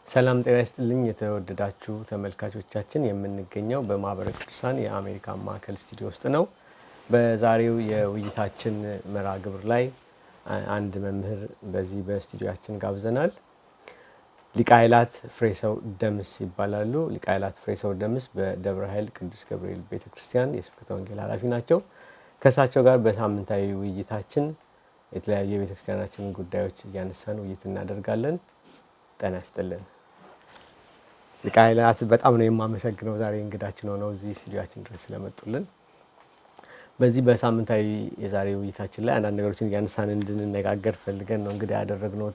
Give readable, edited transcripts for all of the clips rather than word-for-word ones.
ሰላም ጤና ይስጥልኝ የተወደዳችሁ ተመልካቾቻችን የምንገኘው በማህበረ ቅዱሳን የአሜሪካ ማዕከል ስቱዲዮ ውስጥ ነው። በዛሬው የውይይታችን መርሃ ግብር ላይ አንድ መምህር በዚህ በስቱዲዮአችን ጋብዘናል። ሊቀ ኃይላት ፍሬሰው ደምስ ይባላሉ። ሊቀ ኃይላት ፍሬሰው ደምስ በደብረ ኃይል ቅዱስ ገብርኤል ቤተክርስቲያን የስብከተ ወንጌል ኃላፊ ናቸው። ከእሳቸው ጋር በሳምንታዊ ውይይታችን የተለያዩ የቤተክርስቲያናችንን ጉዳዮች እያነሳን ውይይት እናደርጋለን። ጤና ይስጥልን። ሊቀ ኃይላት በጣም ነው የማመሰግነው ዛሬ እንግዳችን ሆነው እዚህ ስቱዲዮአችን ድረስ ስለመጡልን። በዚህ በሳምንታዊ የዛሬ ውይይታችን ላይ አንዳንድ ነገሮችን እያነሳን እንድንነጋገር ፈልገን ነው እንግዲህ ያደረግነው።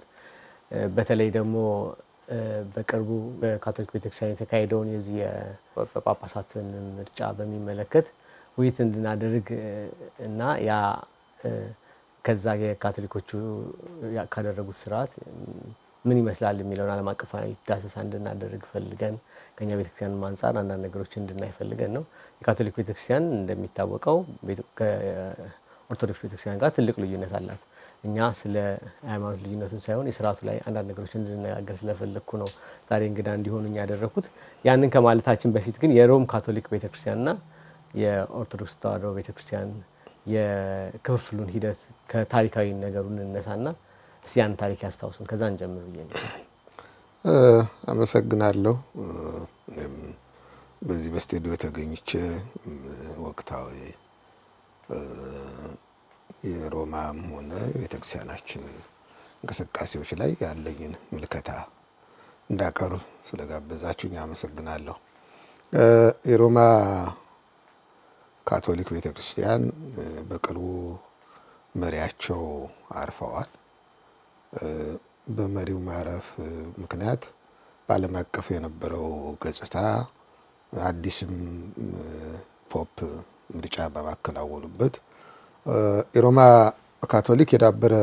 በተለይ ደግሞ በቅርቡ በካቶሊክ ቤተክርስቲያን የተካሄደውን የዚህ የጳጳሳትን ምርጫ በሚመለከት ውይይት እንድናደርግ እና ያ ከዛ የካቶሊኮቹ ካደረጉት ስርዓት ምን ይመስላል የሚለውን ዓለም አቀፋዊ ዳሰሳ እንድናደርግ ፈልገን ከኛ ቤተክርስቲያን አንፃር አንዳንድ ነገሮችን እንድናይ ፈልገን ነው። የካቶሊክ ቤተክርስቲያን እንደሚታወቀው ከኦርቶዶክስ ቤተክርስቲያን ጋር ትልቅ ልዩነት አላት። እኛ ስለ ሃይማኖት ልዩነቱን ሳይሆን የስርዓቱ ላይ አንዳንድ ነገሮችን እንድንነጋገር ስለፈለኩ ነው ዛሬ እንግዳ እንዲሆኑኝ ያደረኩት። ያንን ከማለታችን በፊት ግን የሮም ካቶሊክ ቤተክርስቲያንና የኦርቶዶክስ ተዋሕዶ ቤተክርስቲያን የክፍፍሉን ሂደት ከታሪካዊ ነገሩን እንነሳና እስቲ ያን ታሪክ ያስታውሱን። ከዛ እንጀምር ብዬ ነው። አመሰግናለሁ። በዚህ በስቱዲዮ ተገኝቼ ወቅታዊ የሮማም ሆነ የቤተክርስቲያናችን እንቅስቃሴዎች ላይ ያለኝን ምልከታ እንዳቀርብ ስለጋበዛችሁኝ አመሰግናለሁ። የሮማ ካቶሊክ ቤተክርስቲያን በቅርቡ መሪያቸው አርፈዋል። በመሪው ማረፍ ምክንያት በዓለም አቀፍ የነበረው ገጽታ አዲስም ፖፕ ምርጫ በማከናወኑበት የሮማ ካቶሊክ የዳበረ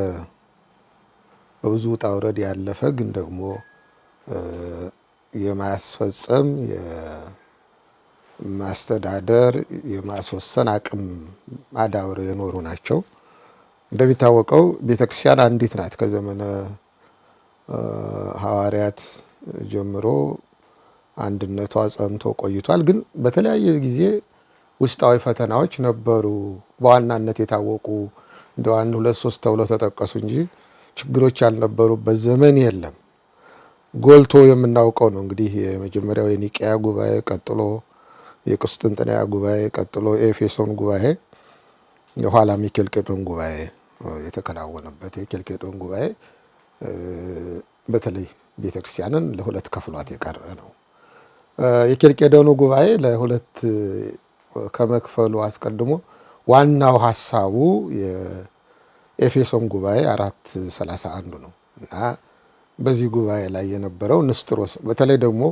በብዙ ውጣ ውረድ ያለፈ ግን ደግሞ የማስፈጸም የማስተዳደር የማስወሰን አቅም አዳብረው የኖሩ ናቸው። እንደሚታወቀው ቤተክርስቲያን አንዲት ናት። ከዘመነ ሐዋርያት ጀምሮ አንድነቷ ጸንቶ ቆይቷል። ግን በተለያየ ጊዜ ውስጣዊ ፈተናዎች ነበሩ። በዋናነት የታወቁ እንደው 1 2 3 ተብለው ተጠቀሱ እንጂ ችግሮች ያልነበሩበት ዘመን የለም። ጎልቶ የምናውቀው ነው እንግዲህ የመጀመሪያው የኒቅያ ጉባኤ፣ ቀጥሎ የቁስጥንጥንያ ጉባኤ፣ ቀጥሎ የኤፌሶን ጉባኤ፣ የኋላም የኬልቄዶን ጉባኤ የተከናወነበት የኬልቄዶን ጉባኤ በተለይ ቤተክርስቲያንን ለሁለት ከፍሏት የቀረ ነው። የኬልቄዶኑ ጉባኤ ለሁለት ከመክፈሉ አስቀድሞ ዋናው ሐሳቡ የኤፌሶን ጉባኤ 431 ነው እና በዚህ ጉባኤ ላይ የነበረው ንስጥሮስ በተለይ ደግሞ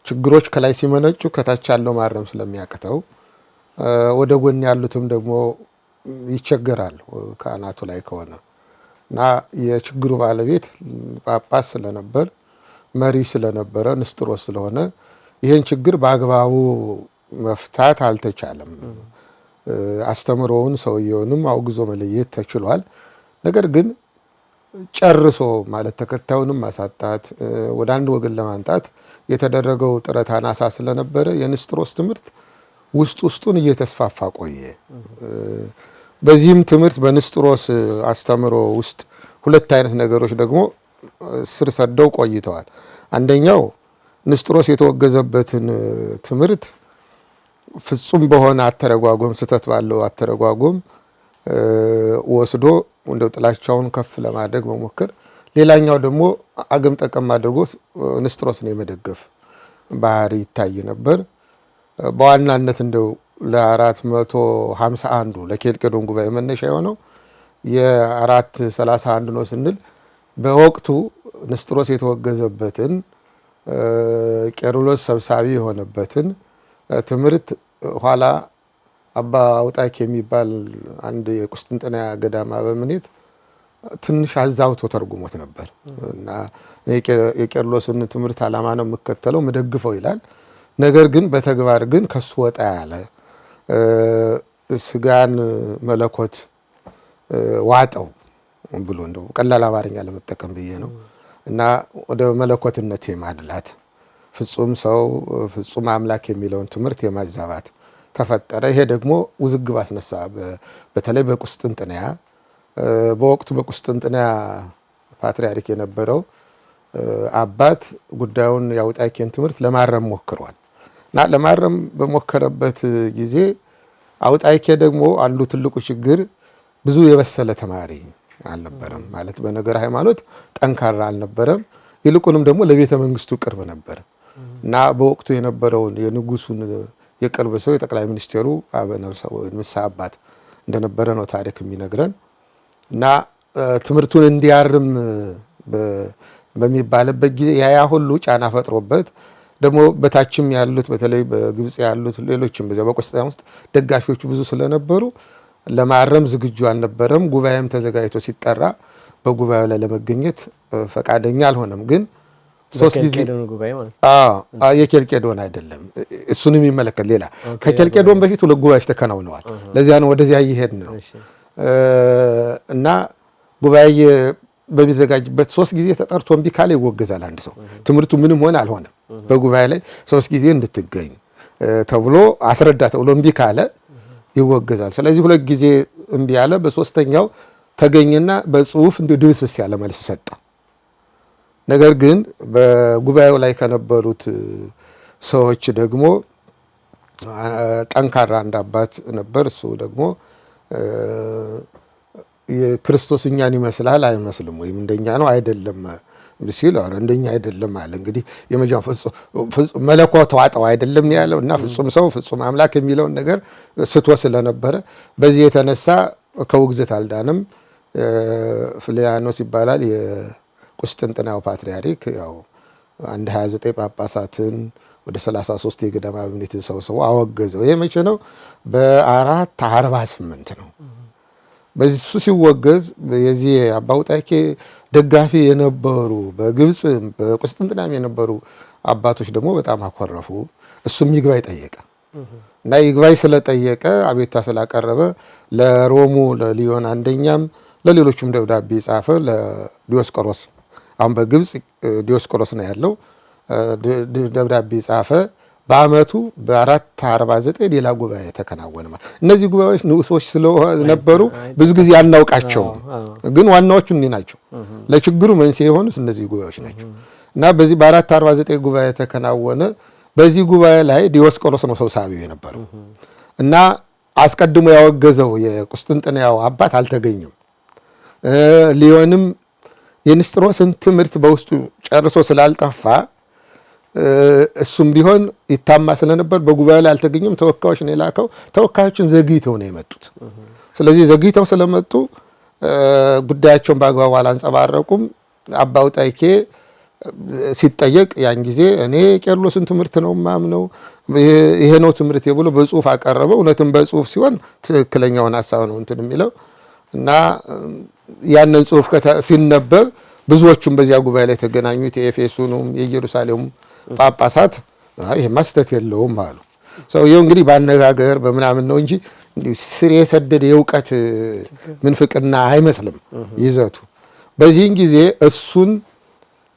ችግሮች ከላይ ሲመነጩ ከታች ያለው ማረም ስለሚያቅተው ወደ ጎን ያሉትም ደግሞ ይቸገራል ከአናቱ ላይ ከሆነ እና የችግሩ ባለቤት ጳጳስ ስለነበር መሪ ስለነበረ ንስጥሮስ ስለሆነ ይህን ችግር በአግባቡ መፍታት አልተቻለም። አስተምሮውን ሰውየውንም አውግዞ መለየት ተችሏል። ነገር ግን ጨርሶ ማለት ተከታዩንም ማሳጣት ወደ አንድ ወገን ለማንጣት የተደረገው ጥረት አናሳ ስለነበረ የንስጥሮስ ትምህርት ውስጡን እየተስፋፋ ቆየ። በዚህም ትምህርት በንስጥሮስ አስተምሮ ውስጥ ሁለት አይነት ነገሮች ደግሞ ስር ሰደው ቆይተዋል። አንደኛው ንስጥሮስ የተወገዘበትን ትምህርት ፍጹም በሆነ አተረጓጎም ስህተት ባለው አተረጓጎም ወስዶ እንደው ጥላቻውን ከፍ ለማድረግ መሞከር፣ ሌላኛው ደግሞ አገም ጠቀም አድርጎ ንስጥሮስን የመደገፍ ባህሪ ይታይ ነበር። በዋናነት እንደው ለ451 ለኬልቄዶን ጉባኤ መነሻ የሆነው የ431 ነው ስንል በወቅቱ ንስጥሮስ የተወገዘበትን ቄርሎስ ሰብሳቢ የሆነበትን ትምህርት ኋላ አባ አውጣኪ የሚባል አንድ የቁስጥንጥንያ ገዳማ በምኔት ትንሽ አዛውቶ ተርጉሞት ነበር እና የቄርሎስን ትምህርት ዓላማ ነው የምከተለው መደግፈው ይላል። ነገር ግን በተግባር ግን ከሱ ወጣ ያለ ስጋን መለኮት ዋጠው ብሎ እንደው ቀላል አማርኛ ለመጠቀም ብዬ ነው እና ወደ መለኮትነት የማድላት ፍጹም ሰው ፍጹም አምላክ የሚለውን ትምህርት የማዛባት ተፈጠረ። ይሄ ደግሞ ውዝግብ አስነሳ። በተለይ በቁስጥንጥንያ በወቅቱ በቁስጥንጥንያ ፓትርያርክ የነበረው አባት ጉዳዩን የአውጣይኬን ትምህርት ለማረም ሞክሯል እና ለማረም በሞከረበት ጊዜ አውጣይኬ ደግሞ አንዱ ትልቁ ችግር ብዙ የበሰለ ተማሪ አልነበረም። ማለት በነገር ሃይማኖት ጠንካራ አልነበረም። ይልቁንም ደግሞ ለቤተ መንግስቱ ቅርብ ነበር እና በወቅቱ የነበረውን የንጉሱን የቅርብ ሰው የጠቅላይ ሚኒስቴሩ ንስሐ አባት እንደነበረ ነው ታሪክ የሚነግረን። እና ትምህርቱን እንዲያርም በሚባልበት ጊዜ ያ ሁሉ ጫና ፈጥሮበት ደግሞ በታችም ያሉት በተለይ በግብጽ ያሉት ሌሎችም በዚያ በቁስጥንጥንያ ውስጥ ደጋፊዎቹ ብዙ ስለነበሩ ለማረም ዝግጁ አልነበረም። ጉባኤም ተዘጋጅቶ ሲጠራ በጉባኤው ላይ ለመገኘት ፈቃደኛ አልሆነም። ግን ሶስት ጊዜ የኬልቄዶን አይደለም፣ እሱንም ይመለከት ሌላ ከኬልቄዶን በፊት ሁለት ጉባኤዎች ተከናውነዋል። ለዚያ ነው ወደዚያ እየሄድን ነው። እና ጉባኤ በሚዘጋጅበት 3 ጊዜ ተጠርቶ እምቢ ካለ ይወገዛል። አንድ ሰው ትምህርቱ ምንም ሆነ አልሆነም በጉባኤ ላይ 3 ጊዜ እንድትገኝ ተብሎ አስረዳ ተብሎ እምቢ ካለ ይወገዛል። ስለዚህ 2 ጊዜ እምቢ ያለ በሶስተኛው ተገኘና በጽሁፍ እንደ ድብስብስ ያለ መልስ ሰጠ። ነገር ግን በጉባኤው ላይ ከነበሩት ሰዎች ደግሞ ጠንካራ አንድ አባት ነበር። እሱ ደግሞ የክርስቶስ እኛን ይመስላል አይመስልም ወይም እንደኛ ነው አይደለም ሲል አረ እንደኛ አይደለም አለ። እንግዲህ የመጃው መለኮት ዋጣው አይደለም ያለው እና ፍጹም ሰው ፍጹም አምላክ የሚለውን ነገር ስቶ ስለነበረ በዚህ የተነሳ ከውግዘት አልዳንም። ፍልያኖስ ይባላል የቁስጥንጥንያው ፓትርያርክ። ያው 29 ጳጳሳትን ወደ 33 የገዳማ አበምኔትን ሰብስቦ አወገዘው። ይሄ መቼ ነው? በ448 ነው። በዚህ እሱ ሲወገዝ የዚህ አባ አውጣይኬ ደጋፊ የነበሩ በግብጽ በቁስጥንጥንያም የነበሩ አባቶች ደግሞ በጣም አኮረፉ። እሱም ይግባኝ ጠየቀ እና ይግባኝ ስለጠየቀ አቤቱታ ስላቀረበ ለሮሙ ለሊዮን አንደኛም ለሌሎችም ደብዳቤ ጻፈ። ለዲዮስቆሮስ አሁን በግብጽ ዲዮስቆሮስ ነው ያለው። ደብዳቤ ጻፈ። በአመቱ በ449 ሌላ ጉባኤ ተከናወነ። እነዚህ ጉባኤዎች ንዑሶች ስለነበሩ ብዙ ጊዜ አናውቃቸውም፣ ግን ዋናዎቹ እነዚህ ናቸው። ለችግሩ መንስኤ የሆኑት እነዚህ ጉባኤዎች ናቸው እና በዚህ በ449 ጉባኤ ተከናወነ። በዚህ ጉባኤ ላይ ዲዮስቆሮስ ነው ሰብሳቢው የነበረው እና አስቀድሞ ያወገዘው የቁስጥንጥንያው አባት አልተገኘም። ሊዮንም የንስጥሮስን ትምህርት በውስጡ ጨርሶ ስላልጠፋ እሱም ቢሆን ይታማ ስለነበር በጉባኤው ላይ አልተገኘም። ተወካዮች ነው የላከው። ተወካዮችን ዘግይተው ነው የመጡት። ስለዚህ ዘግይተው ስለመጡ ጉዳያቸውን በአግባቡ አላንጸባረቁም። አባ አውጣይኬ ሲጠየቅ ያን ጊዜ እኔ ቄርሎስን ትምህርት ነው ማምነው ይሄ ነው ትምህርት ብሎ በጽሁፍ አቀረበ። እውነትም በጽሁፍ ሲሆን ትክክለኛውን ሐሳብ ነው እንትን የሚለው እና ያንን ጽሁፍ ሲነበብ ብዙዎቹም በዚያ ጉባኤ ላይ ተገናኙት። የኤፌሶኑም የኢየሩሳሌሙ ጳጳሳት ይሄማ ስህተት የለውም አሉ። ሰውየው እንግዲህ ባነጋገር በምናምን ነው እንጂ ስር የሰደደ የእውቀት ምንፍቅና አይመስልም ይዘቱ። በዚህን ጊዜ እሱን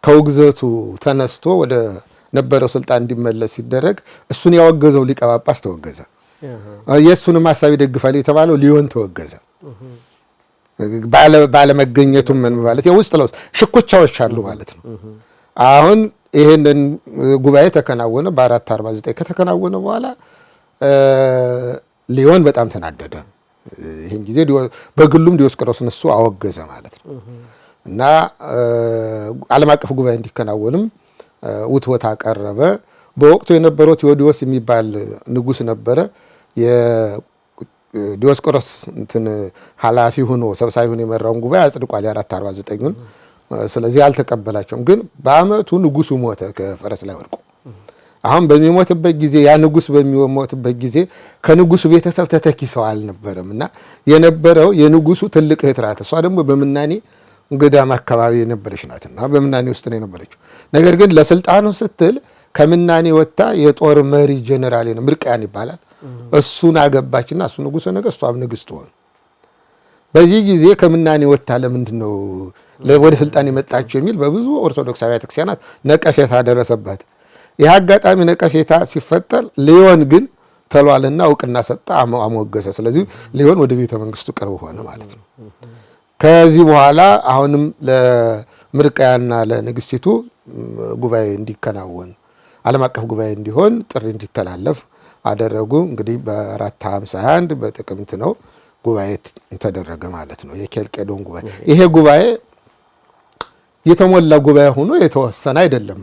ከውግዘቱ ተነስቶ ወደ ነበረው ስልጣን እንዲመለስ ሲደረግ እሱን ያወገዘው ሊቀ ጳጳስ ተወገዘ። የእሱንም ሐሳብ ይደግፋል የተባለው ሊዮን ተወገዘ። ባለመገኘቱም ምን ማለት የውስጥ ለውስጥ ሽኩቻዎች አሉ ማለት ነው። አሁን ይሄንን ጉባኤ ተከናወነ። በ449 ከተከናወነ በኋላ ሊዮን በጣም ተናደደ። ይሄን ጊዜ በግሉም ዲዮስቆሮስን እሱ አወገዘ ማለት ነው እና ዓለም አቀፍ ጉባኤ እንዲከናወንም ውትወታ አቀረበ። በወቅቱ የነበረው ቴዎዲዮስ የሚባል ንጉስ ነበረ። ዲዮስቆሮስ እንትን ኃላፊ ሆኖ ሰብሳቢ ሆኖ የመራውን ጉባኤ አጽድቋል የ449ን። ስለዚህ አልተቀበላቸውም። ግን በአመቱ ንጉሱ ሞተ ከፈረስ ላይ ወድቆ። አሁን በሚሞትበት ጊዜ ያ ንጉስ በሚሞትበት ጊዜ ከንጉሱ ቤተሰብ ተተኪ ሰው አልነበረም እና የነበረው የንጉሱ ትልቅ እህት ናት። እሷ ደግሞ በምናኔ ገዳም አካባቢ የነበረች ናትና በምናኔ ውስጥ ነው የነበረችው። ነገር ግን ለስልጣኑ ስትል ከምናኔ ወጣ የጦር መሪ ጀነራል ነው ምርቃያን ይባላል። እሱን አገባችና እሱ ንጉሠ ነገሥት እሷም ንግስት ሆነ። በዚህ ጊዜ ከምናኔ ወጣ ለምንድን ነው ወደ ስልጣን የመጣችው የሚል በብዙ ኦርቶዶክስ አብያተ ክርስቲያናት ነቀፌታ ደረሰበት። ይህ አጋጣሚ ነቀፌታ ሲፈጠር ሊዮን ግን ተሏልና እውቅና ሰጠ፣ አሞገሰ። ስለዚህ ሊዮን ወደ ቤተ መንግስቱ ቅርብ ሆነ ማለት ነው። ከዚህ በኋላ አሁንም ለምርቃያና ለንግስቲቱ ጉባኤ እንዲከናወን ዓለም አቀፍ ጉባኤ እንዲሆን ጥሪ እንዲተላለፍ አደረጉ። እንግዲህ በ451 በጥቅምት ነው ጉባኤ ተደረገ ማለት ነው። የኬልቄዶን ጉባኤ። ይሄ ጉባኤ የተሞላ ጉባኤ ሆኖ የተወሰነ አይደለም።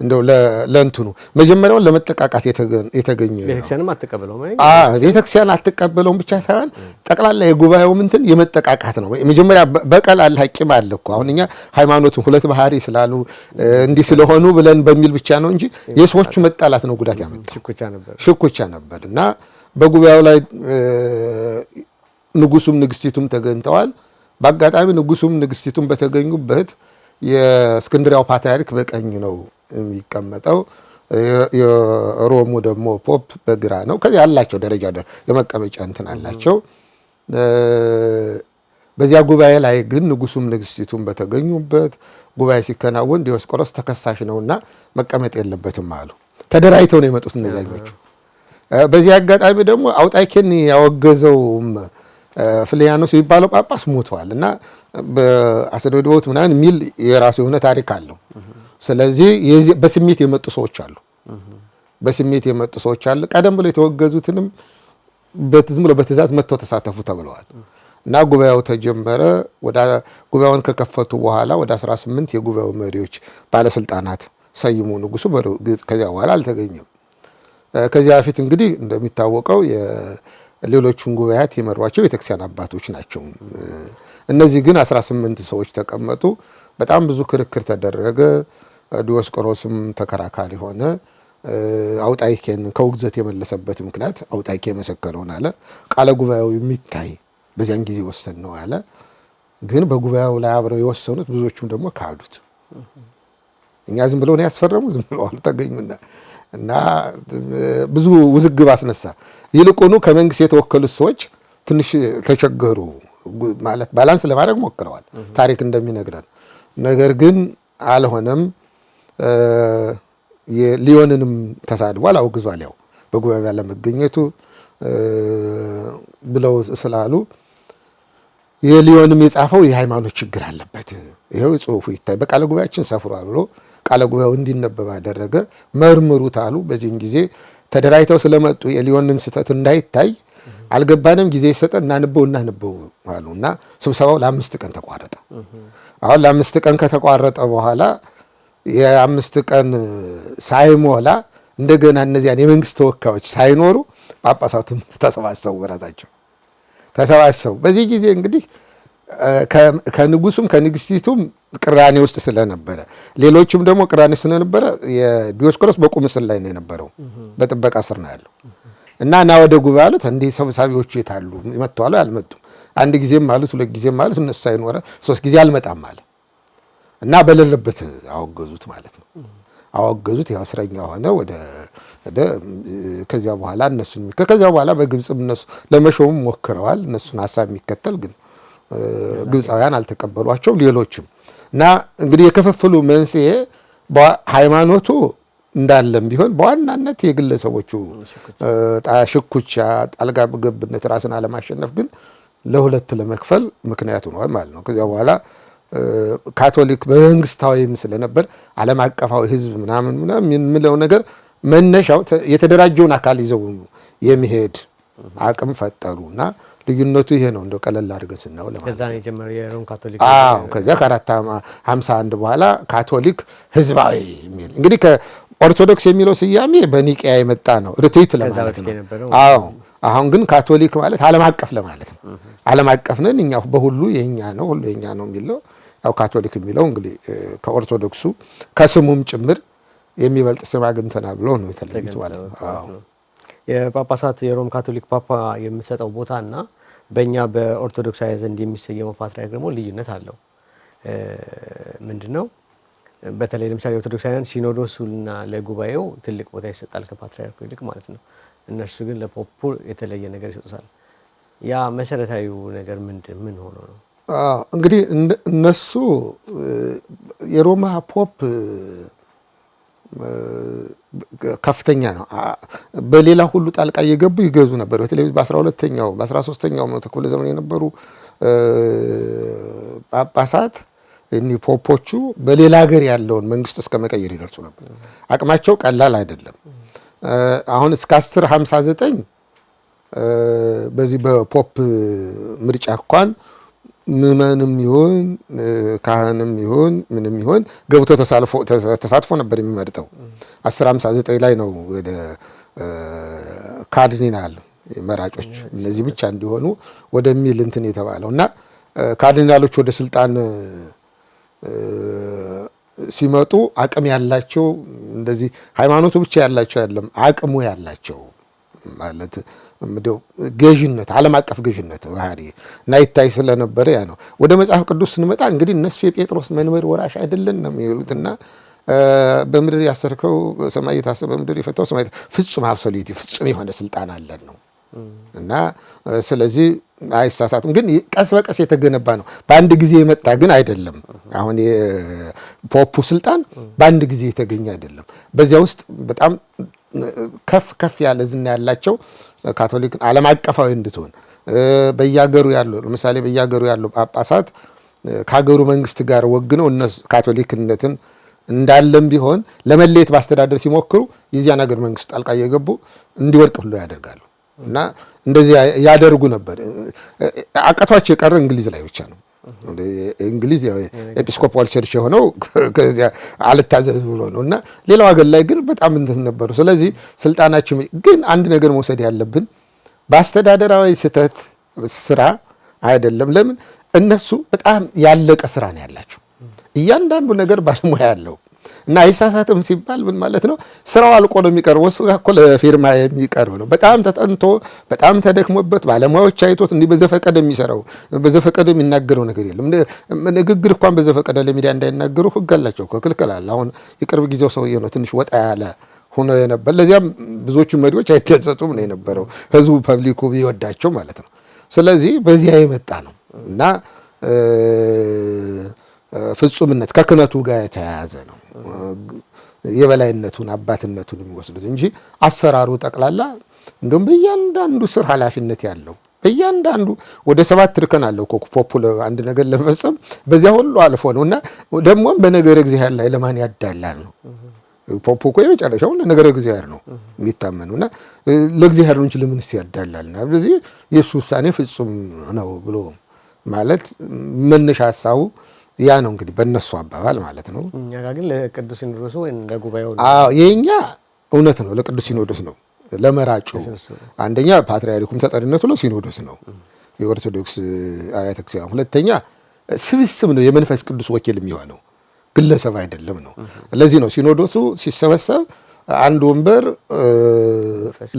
እንደው ለእንትኑ መጀመሪያውን ለመጠቃቃት የተገኘ ቤተክርስቲያንም አትቀበለውም። ቤተክርስቲያን አትቀበለውም ብቻ ሳይሆን ጠቅላላ የጉባኤው እንትን የመጠቃቃት ነው። መጀመሪያ በቀል አለ፣ ሐቂም አለ እኮ። አሁን እኛ ሃይማኖቱን ሁለት ባህሪ ስላሉ እንዲህ ስለሆኑ ብለን በሚል ብቻ ነው እንጂ የሰዎቹ መጣላት ነው ጉዳት ያመጣው። ሽኩቻ ነበር እና በጉባኤው ላይ ንጉሱም ንግስቲቱም ተገኝተዋል። በአጋጣሚ ንጉሱም ንግስቲቱም በተገኙበት የእስክንድሪያው ፓትርያርክ በቀኝ ነው የሚቀመጠው፣ የሮሙ ደግሞ ፖፕ በግራ ነው። ከዚህ ያላቸው ደረጃ የመቀመጫ እንትን አላቸው። በዚያ ጉባኤ ላይ ግን ንጉሱም ንግስቲቱም በተገኙበት ጉባኤ ሲከናወን ዲዮስቆሮስ ተከሳሽ ነውና መቀመጥ የለበትም አሉ። ተደራጅተው ነው የመጡት እነዚያኞቹ። በዚህ አጋጣሚ ደግሞ አውጣይኬን ያወገዘውም ፍልያኖስ የሚባለው ጳጳስ ሞተዋል እና በአስደድቦት ምናምን የሚል የራሱ የሆነ ታሪክ አለው። ስለዚህ በስሜት የመጡ ሰዎች አሉ። በስሜት የመጡ ሰዎች አሉ። ቀደም ብሎ የተወገዙትንም ዝም ብሎ በትእዛዝ መጥተው ተሳተፉ ተብለዋል እና ጉባኤው ተጀመረ። ጉባኤውን ከከፈቱ በኋላ ወደ 18 የጉባኤው መሪዎች ባለስልጣናት ሰይሙ ንጉሱ። ከዚያ በኋላ አልተገኘም። ከዚያ በፊት እንግዲህ እንደሚታወቀው ሌሎቹን ጉባኤያት የመሯቸው ቤተክርስቲያን አባቶች ናቸው። እነዚህ ግን 18 ሰዎች ተቀመጡ። በጣም ብዙ ክርክር ተደረገ። ዲዮስቆሮስም ተከራካሪ ሆነ። አውጣይኬን ከውግዘት የመለሰበት ምክንያት አውጣይኬ የመሰከረውን አለ። ቃለ ጉባኤው የሚታይ በዚያን ጊዜ ወሰን ነው አለ። ግን በጉባኤው ላይ አብረው የወሰኑት ብዙዎቹም ደግሞ ካዱት። እኛ ዝም ብለው ነው ያስፈረሙ፣ ዝም ብለው አልተገኙና እና ብዙ ውዝግብ አስነሳ። ይልቁኑ ከመንግስት የተወከሉት ሰዎች ትንሽ ተቸገሩ። ማለት ባላንስ ለማድረግ ሞክረዋል ታሪክ እንደሚነግረን። ነገር ግን አልሆነም። ሊዮንንም ተሳድቧል፣ አውግዟል። ያው በጉባኤ ለመገኘቱ ብለው ስላሉ የሊዮንም የጻፈው የሃይማኖት ችግር አለበት፣ ይኸው ጽሁፉ ይታይ በቃለ ጉባኤያችን ሰፍሯል ብሎ ቃለ ጉባኤው እንዲነበብ አደረገ። መርምሩት አሉ። በዚህን ጊዜ ተደራጅተው ስለመጡ የሊዮንም ስህተት እንዳይታይ አልገባንም፣ ጊዜ ይሰጠን እናንበው አሉ እና ስብሰባው ለ5 ቀን ተቋረጠ። አሁን ለ5 ቀን ከተቋረጠ በኋላ የ5 ቀን ሳይሞላ እንደገና እነዚያን የመንግስት ተወካዮች ሳይኖሩ ጳጳሳቱም ተሰባሰቡ፣ በራሳቸው ተሰባሰቡ። በዚህ ጊዜ እንግዲህ ከንጉሱም ከንግስቲቱም ቅራኔ ውስጥ ስለነበረ ሌሎችም ደግሞ ቅራኔ ስለነበረ የዲዮስቆሮስ በቁም እስር ላይ ነው የነበረው፣ በጥበቃ ስር ነው ያለው እና ወደ ጉባኤ አሉት። እንዲህ ሰብሳቢዎቹ የት አሉ? ይመጣሉ? አልመጡም። አንድ ጊዜም አሉት፣ 2 ጊዜም አሉት። እነሱ ሳይኖረ 3 ጊዜ አልመጣም አለ እና በሌለበት አወገዙት ማለት ነው። አወገዙት። ያው እስረኛ ሆነ። ከዚያ በኋላ ከዚያ በኋላ በግብፅም እነሱ ለመሾም ሞክረዋል። እነሱን ሀሳብ የሚከተል ግን ግብፃውያን አልተቀበሏቸው። ሌሎችም እና እንግዲህ የክፍፍሉ መንስኤ ሃይማኖቱ እንዳለም ቢሆን በዋናነት የግለሰቦቹ ሽኩቻ፣ ጣልቃ ገብነት፣ ራስን አለማሸነፍ ግን ለሁለት ለመክፈል ምክንያቱ ነው ማለት ነው። ከዚያ በኋላ ካቶሊክ በመንግስታዊም ስለነበር ዓለም አቀፋዊ ህዝብ ምናምን የምለው ነገር መነሻው የተደራጀውን አካል ይዘው የሚሄድ አቅም ፈጠሩና ልዩነቱ ይሄ ነው። እንደው ቀለል አድርገን ስናው ለማለት ከዛ ነው የጀመረው የሮም ካቶሊክ። ከዚያ ከ451 በኋላ ካቶሊክ ህዝባዊ የሚል እንግዲህ ከኦርቶዶክስ የሚለው ስያሜ በኒቂያ የመጣ ነው፣ ርትዕት ለማለት ነው። አሁን ግን ካቶሊክ ማለት ዓለም አቀፍ ለማለት ነው። ዓለም አቀፍ ነን እኛ፣ በሁሉ የኛ ነው፣ ሁሉ የኛ ነው የሚለው ያው ካቶሊክ የሚለው እንግዲህ ከኦርቶዶክሱ ከስሙም ጭምር የሚበልጥ ስም አግኝተናል ብሎ ነው የተለዩት ማለት ነው። የጳጳሳት የሮም ካቶሊክ ፓፓ የሚሰጠው ቦታና በእኛ በኦርቶዶክሳዊ ዘንድ የሚሰየመው ፓትርያርክ ደግሞ ልዩነት አለው። ምንድነው? በተለይ ለምሳሌ ኦርቶዶክሳውያን ሲኖዶሱና ለጉባኤው ትልቅ ቦታ ይሰጣል ከፓትርያርኩ ይልቅ ማለት ነው። እነርሱ ግን ለፖፑ የተለየ ነገር ይሰጡታል። ያ መሰረታዊው ነገር ምን ሆኖ ነው? እንግዲህ እነሱ የሮማ ፖፕ ከፍተኛ ነው። በሌላ ሁሉ ጣልቃ እየገቡ ይገዙ ነበር። በተለይ በ12ኛው በ13ኛው መቶ ክፍለ ዘመን የነበሩ ጳጳሳት እኒህ ፖፖቹ በሌላ ሀገር ያለውን መንግስት እስከ መቀየር ይደርሱ ነበር። አቅማቸው ቀላል አይደለም። አሁን እስከ 1059 በዚህ በፖፕ ምርጫ እንኳን ምዕመንም ይሁን ካህንም ይሁን ምንም ይሁን ገብቶ ተሳትፎ ነበር የሚመርጠው። 1059 ላይ ነው ወደ ካርዲናል መራጮች እነዚህ ብቻ እንዲሆኑ ወደሚል እንትን የተባለው እና ካርዲናሎች ወደ ስልጣን ሲመጡ አቅም ያላቸው እንደዚህ ሃይማኖቱ ብቻ ያላቸው አይደለም፣ አቅሙ ያላቸው ማለት ገዥነት፣ ዓለም አቀፍ ገዥነት ባህሪ እና ይታይ ስለነበረ ያ ነው። ወደ መጽሐፍ ቅዱስ ስንመጣ እንግዲህ እነሱ የጴጥሮስ መንበር ወራሽ አይደለን ነው የሚሉትና በምድር ያሰርከው ሰማይ የታሰረ በምድር የፈታው ሰማይ ፍጹም አብሶሉት ፍጹም የሆነ ስልጣን አለን ነው እና ስለዚህ አይሳሳትም። ግን ቀስ በቀስ የተገነባ ነው። በአንድ ጊዜ የመጣ ግን አይደለም። አሁን የፖፑ ስልጣን በአንድ ጊዜ የተገኘ አይደለም። በዚያ ውስጥ በጣም ከፍ ያለ ዝና ያላቸው ካቶሊክ ዓለም አቀፋዊ እንድትሆን በየሀገሩ ያሉ ለምሳሌ በየሀገሩ ያሉ ጳጳሳት ከሀገሩ መንግስት ጋር ወግነው እነሱ ካቶሊክነትን እንዳለም ቢሆን ለመለየት ማስተዳደር ሲሞክሩ የዚያን ሀገር መንግስት ጣልቃ እየገቡ እንዲወድቅ ሁሉ ያደርጋሉ እና እንደዚህ ያደርጉ ነበር። አቀቷቸው የቀረ እንግሊዝ ላይ ብቻ ነው። እንግሊዝ ኤጲስኮፓል ቸርች የሆነው አልታዘዝ ብሎ ነው እና ሌላው ሀገር ላይ ግን በጣም እንትን ነበሩ። ስለዚህ ስልጣናቸው ግን አንድ ነገር መውሰድ ያለብን በአስተዳደራዊ ስህተት ስራ አይደለም። ለምን እነሱ በጣም ያለቀ ስራ ነው ያላቸው። እያንዳንዱ ነገር ባለሙያ ያለው እና አይሳሳትም ሲባል ምን ማለት ነው? ስራው አልቆ ነው የሚቀርበው። እሱ እኮ ለፊርማ የሚቀርብ ነው። በጣም ተጠንቶ በጣም ተደክሞበት ባለሙያዎች አይቶት እንዲህ በዘፈቀደ የሚሰራው በዘፈቀደ የሚናገረው ነገር የለም። ንግግር እንኳን በዘፈቀደ ለሚዲያ እንዳይናገሩ ህግ አላቸው እኮ ክልክላል። አሁን የቅርብ ጊዜው ሰውዬ ነው ትንሽ ወጣ ያለ ሆኖ የነበር። ለዚያም ብዙዎቹ መሪዎች አይደሰቱም ነው የነበረው፣ ህዝቡ ፐብሊኩ ቢወዳቸው ማለት ነው። ስለዚህ በዚያ የመጣ ነው እና ፍጹምነት ከክህነቱ ጋር የተያያዘ ነው። የበላይነቱን አባትነቱን የሚወስዱት እንጂ አሰራሩ ጠቅላላ እንደውም በእያንዳንዱ ስር ኃላፊነት ያለው በእያንዳንዱ ወደ 7 እርከን አለው እኮ ፖፑ አንድ ነገር ለመፈጸም በዚያ ሁሉ አልፎ ነው እና ደግሞም በነገረ እግዚአብሔር ላይ ለማን ያዳላል ነው። ፖፑ እኮ የመጨረሻው ለነገረ እግዚአብሔር ነው የሚታመኑና ለእግዚአብሔር ነው እንጂ ለምንስ ያዳላልና ስለዚህ የእሱ ውሳኔ ፍጹም ነው ብሎ ማለት መነሻ ሐሳቡ ያ ነው እንግዲህ በእነሱ አባባል ማለት ነው። እኛ ጋር ግን ለቅዱስ ሲኖዶስ ወይ ለጉባኤው የኛ እውነት ነው ለቅዱስ ሲኖዶስ ነው ለመራጩ። አንደኛ ፓትርያርኩም ተጠሪነቱ ለሲኖዶስ ነው የኦርቶዶክስ አብያተ ክርስቲያን። ሁለተኛ ስብስብ ነው የመንፈስ ቅዱስ ወኪል የሚሆነው ግለሰብ አይደለም ነው። ለዚህ ነው ሲኖዶሱ ሲሰበሰብ አንድ ወንበር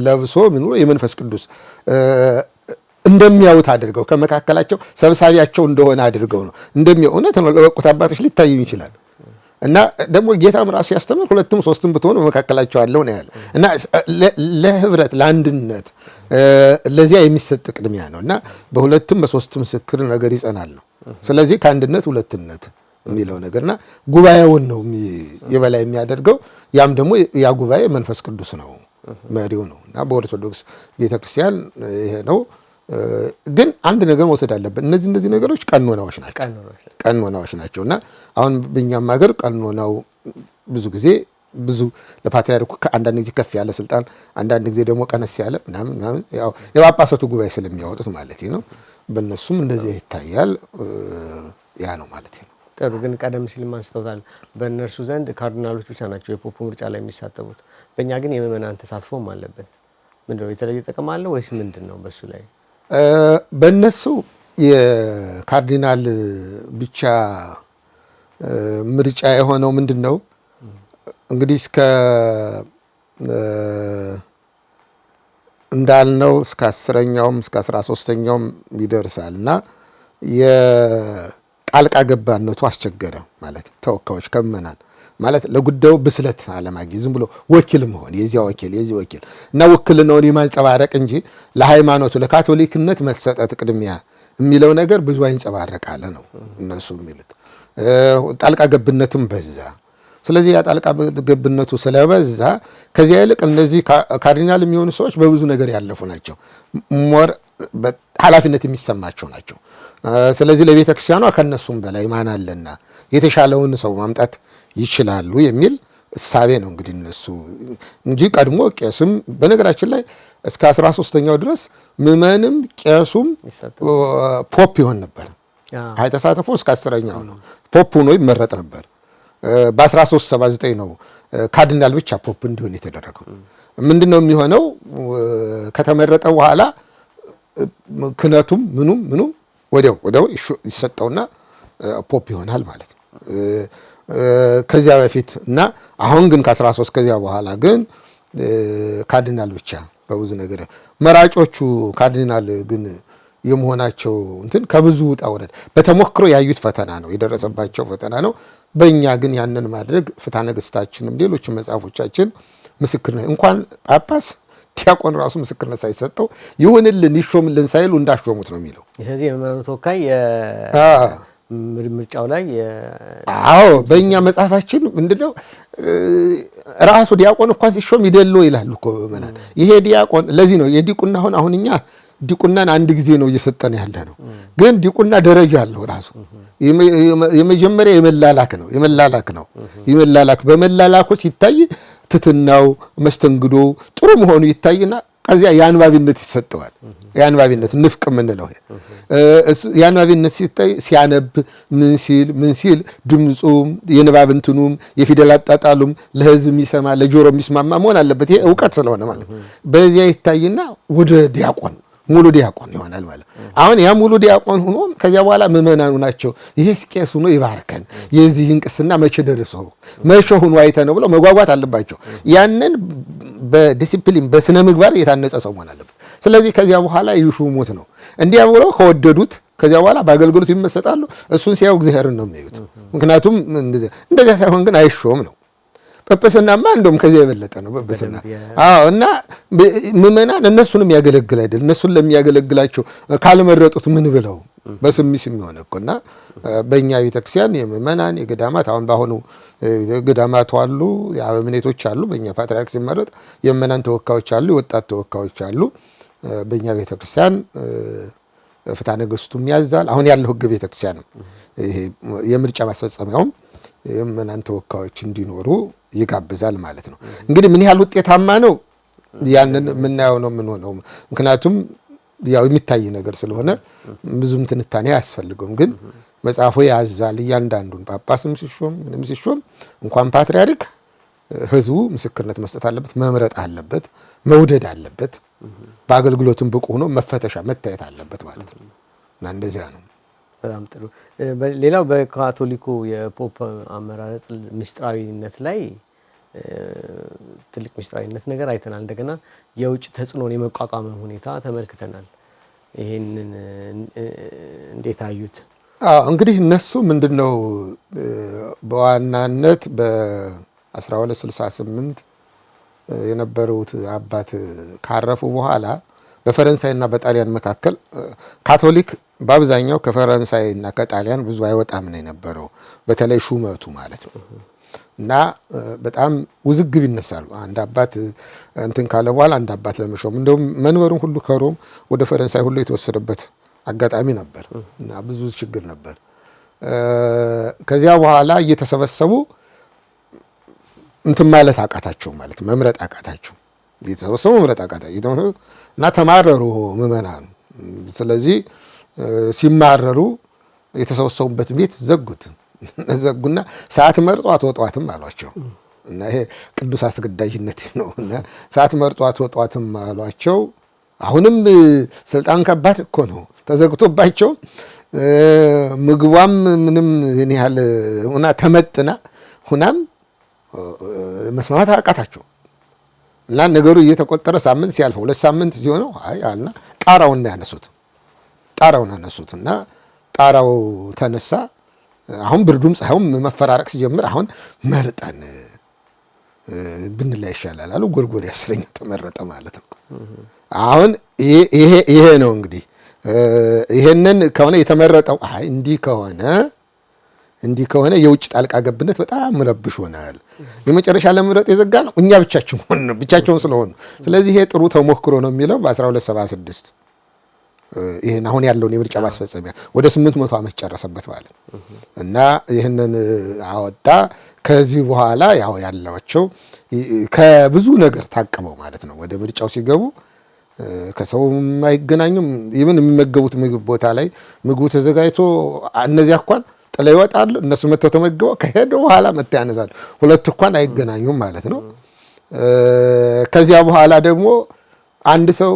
ለብሶ ምን የመንፈስ ቅዱስ እንደሚያውት አድርገው ከመካከላቸው ሰብሳቢያቸው እንደሆነ አድርገው ነው እውነት ነው ለወቁት አባቶች ሊታዩ ይችላል። እና ደግሞ ጌታም ራሱ ያስተምር 2ም 3ም ብትሆኑ በመካከላቸው አለው ነው ያለ እና ለህብረት ለአንድነት ለዚያ የሚሰጥ ቅድሚያ ነው እና በ2ም በ3ም ምስክር ነገር ይጸናል ነው። ስለዚህ ከአንድነት ሁለትነት የሚለው ነገርና ጉባኤውን ነው የበላይ የሚያደርገው። ያም ደግሞ ያ ጉባኤ መንፈስ ቅዱስ ነው መሪው ነው እና በኦርቶዶክስ ቤተክርስቲያን ይሄ ነው። ግን አንድ ነገር መውሰድ አለብን። እነዚህ ነገሮች ቀኖናዎች ናቸው እና አሁን በእኛም ሀገር ቀኖናው ብዙ ለፓትርያርኩ አንዳንድ ጊዜ ከፍ ያለ ስልጣን፣ አንዳንድ ጊዜ ደግሞ ቀነስ ያለ ምናምን ያው የጳጳሳቱ ጉባኤ ስለሚያወጡት ማለት ነው። በእነሱም እንደዚህ ይታያል። ያ ነው ማለት ነው። ጥሩ። ግን ቀደም ሲል አንስተውታል። በእነርሱ ዘንድ ካርዲናሎች ብቻ ናቸው የፖፑ ምርጫ ላይ የሚሳተፉት። በእኛ ግን የምዕመናን ተሳትፎም አለበት። ምንድነው የተለየ ጥቅም አለው ወይስ ምንድን ነው በሱ ላይ? በእነሱ የካርዲናል ብቻ ምርጫ የሆነው ምንድን ነው እንግዲህ እስከ እንዳልነው እስከ 10ኛውም እስከ 13ኛውም ይደርሳል እና የጣልቃ ገባነቱ አስቸገረ ማለት ተወካዮች ከምዕመናን ማለት ለጉዳዩ ብስለት አለማግኘት ዝም ብሎ ወኪል መሆን የዚህ ወኪል እና ውክልናውን የማንጸባረቅ እንጂ ለሃይማኖቱ ለካቶሊክነት መሰጠት ቅድሚያ የሚለው ነገር ብዙ አይንጸባረቃለ ነው እነሱ የሚሉት። ጣልቃ ገብነትም በዛ። ስለዚህ ያ ጣልቃ ገብነቱ ስለበዛ ከዚያ ይልቅ እነዚህ ካርዲናል የሚሆኑ ሰዎች በብዙ ነገር ያለፉ ናቸው። ሞር ኃላፊነት የሚሰማቸው ናቸው። ስለዚህ ለቤተ ክርስቲያኗ ከነሱም በላይ ማን አለና የተሻለውን ሰው ማምጣት ይችላሉ የሚል እሳቤ ነው እንግዲህ እነሱ እንጂ ቀድሞ ቄስም በነገራችን ላይ እስከ 13ኛው ድረስ ምዕመንም ቄሱም ፖፕ ይሆን ነበር። አይ ተሳትፎ እስከ 10ኛው ነው ፖፕ ሆኖ ይመረጥ ነበር። በ1379 ነው ካርዲናል ብቻ ፖፕ እንዲሆን የተደረገው። ምንድነው የሚሆነው? ከተመረጠ በኋላ ክህነቱም ምኑም ወዲያው ይሰጠውና ፖፕ ይሆናል ማለት ነው። ከዚያ በፊት እና አሁን ግን ከ13 ከዚያ በኋላ ግን ካርዲናል ብቻ በብዙ ነገር መራጮቹ ካርዲናል ግን የመሆናቸው እንትን ከብዙ ውጣ ውረድ በተሞክሮ ያዩት ፈተና ነው፣ የደረሰባቸው ፈተና ነው። በእኛ ግን ያንን ማድረግ ፍትሐ ነገሥታችንም ሌሎች መጽሐፎቻችን ምስክርነት እንኳን ጳጳስ ዲያቆን ራሱ ምስክርነት ሳይሰጠው ይሁንልን ይሾምልን ሳይሉ እንዳሾሙት ነው የሚለው። ስለዚህ የመንበሩ ተወካይ ምርጫው ላይ በእኛ መጽሐፋችን ምንድነው ራሱ ዲያቆን እንኳን ሲሾም ይደሎ ይላሉ እኮ ምናምን። ይሄ ዲያቆን ለዚህ ነው የዲቁና አሁን እኛ ዲቁናን አንድ ጊዜ ነው እየሰጠን ያለ ነው። ግን ዲቁና ደረጃ አለው ራሱ። የመጀመሪያ የመላላክ በመላላኩ ሲታይ ትትናው መስተንግዶ ጥሩ መሆኑ ይታይና ከዚያ የአንባቢነት ይሰጠዋል። የአንባቢነት ንፍቅ የምንለው የአንባቢነት ሲታይ ሲያነብ ምን ሲል ድምፁም የንባብ እንትኑም የፊደል አጣጣሉም ለሕዝብ የሚሰማ ለጆሮ የሚስማማ መሆን አለበት። ይሄ እውቀት ስለሆነ ማለት በዚያ ይታይና ወደ ዲያቆን ሙሉ ዲያቆን ይሆናል ማለት። አሁን ያ ሙሉ ዲያቆን ሆኖ ከዚያ በኋላ ምዕመናኑ ናቸው ይሄስ ቄስ ሆኖ ይባርከን የዚህን ቅስና መቼ ደርሰው መቼ ሆኖ አይተነው ብለው መጓጓት አለባቸው። ያንን በዲሲፕሊን በስነ ምግባር የታነጸ ሰው መሆን አለበት። ስለዚህ ከዚያ በኋላ ይሹሙት ነው። እንዲያ ብለው ከወደዱት ከዚያ በኋላ በአገልግሎት ይመሰጣሉ። እሱን ሲያው እግዚአብሔርን ነው የሚያዩት። ምክንያቱም እንደዚያ ሳይሆን ግን አይሾም ነው። ጵጵስናማ እንደውም ከዚያ የበለጠ ነው ጵጵስና። እና ምዕመናን እነሱንም ያገለግል አይደል? እነሱን ለሚያገለግላቸው ካልመረጡት ምን ብለው በስሚስ የሚሆነ እኮና በእኛ ቤተክርስቲያን የምዕመናን የገዳማት አሁን በአሁኑ ገዳማቱ አሉ፣ የአበምኔቶች አሉ። በእኛ ፓትርያርክ ሲመረጥ የምዕመናን ተወካዮች አሉ፣ የወጣት ተወካዮች አሉ። በእኛ ቤተክርስቲያን ፍትሐ ነገሥቱም ያዛል። አሁን ያለው ሕገ ቤተክርስቲያን ይሄ የምርጫ ማስፈጸሚያውም የምዕመናን ተወካዮች እንዲኖሩ ይጋብዛል ማለት ነው። እንግዲህ ምን ያህል ውጤታማ ነው ያንን የምናየው ነው የምንሆነው። ምክንያቱም ያው የሚታይ ነገር ስለሆነ ብዙም ትንታኔ አያስፈልገውም። ግን መጽሐፉ ያዛል። እያንዳንዱን ጳጳስም ሲሾም እንኳን ፓትርያርክ ሕዝቡ ምስክርነት መስጠት አለበት፣ መምረጥ አለበት፣ መውደድ አለበት። በአገልግሎትም ብቁ ሆኖ መፈተሻ መታየት አለበት ማለት ነው እና እንደዚያ ነው። በጣም ጥሩ። ሌላው በካቶሊኩ የፖፕ አመራረጥ ምስጢራዊነት ላይ ትልቅ ምስጢራዊነት ነገር አይተናል። እንደገና የውጭ ተጽዕኖን የመቋቋምን ሁኔታ ተመልክተናል። ይሄንን እንዴት አዩት? እንግዲህ እነሱ ምንድነው በዋናነት በ1268 የነበሩት አባት ካረፉ በኋላ በፈረንሳይና በጣሊያን መካከል ካቶሊክ በአብዛኛው ከፈረንሳይና ከጣሊያን ብዙ አይወጣም ነው የነበረው፣ በተለይ ሹመቱ ማለት ነው። እና በጣም ውዝግብ ይነሳሉ። አንድ አባት እንትን ካለ በኋላ አንድ አባት ለመሾም እንደውም መንበሩን ሁሉ ከሮም ወደ ፈረንሳይ ሁሉ የተወሰደበት አጋጣሚ ነበር እና ብዙ ችግር ነበር። ከዚያ በኋላ እየተሰበሰቡ እንትን ማለት አቃታቸው፣ ማለት መምረጥ አቃታቸው። እየተሰበሰቡ መምረጥ አቃታቸው እና ተማረሩ ምዕመናኑ። ስለዚህ ሲማረሩ የተሰበሰቡበት ቤት ዘጉና ሰዓት መርጦ አትወጧትም አሏቸው። እና ይሄ ቅዱስ አስገዳጅነት ነው። እና ሰዓት መርጦ አትወጧትም አሏቸው። አሁንም ስልጣን ከባድ እኮ ነው። ተዘግቶባቸው ምግቧም ምንም ይሄን ያህል ሁና ተመጥና ሁናም መስማማት አቃታቸው። እና ነገሩ እየተቆጠረ ሳምንት ሲያልፈው 2 ሳምንት ሲሆነው አይ አልና ጣራውን አነሱትና ጣራው ተነሳ። አሁን ብርዱም ፀሐዩም መፈራረቅ ሲጀምር አሁን መርጠን ብንላይ ይሻላል አሉ። ጎርጎርዮስ 10ኛው ተመረጠ ማለት ነው። አሁን ይሄ ነው እንግዲህ ይሄንን ከሆነ የተመረጠው እንዲህ ከሆነ የውጭ ጣልቃ ገብነት በጣም ረብሾናል። የመጨረሻ ለመምረጥ የዘጋ ነው እኛ ብቻቸውን ስለሆኑ። ስለዚህ ይሄ ጥሩ ተሞክሮ ነው የሚለው በ1276 ይሄን አሁን ያለውን የምርጫ ማስፈጸሚያ ወደ 800 ዓመት ጨረሰበት ማለት እና ይህንን አወጣ። ከዚህ በኋላ ያው ያላቸው ከብዙ ነገር ታቅበው ማለት ነው ወደ ምርጫው ሲገቡ ከሰውም አይገናኙም። ይብን የሚመገቡት ምግብ ቦታ ላይ ምግቡ ተዘጋጅቶ እነዚያ እንኳን ጥለው ይወጣሉ። እነሱ መተው ተመገበው ከሄዱ በኋላ መተው ያነሳሉ። ሁለቱ እንኳን አይገናኙም ማለት ነው። ከዚያ በኋላ ደግሞ አንድ ሰው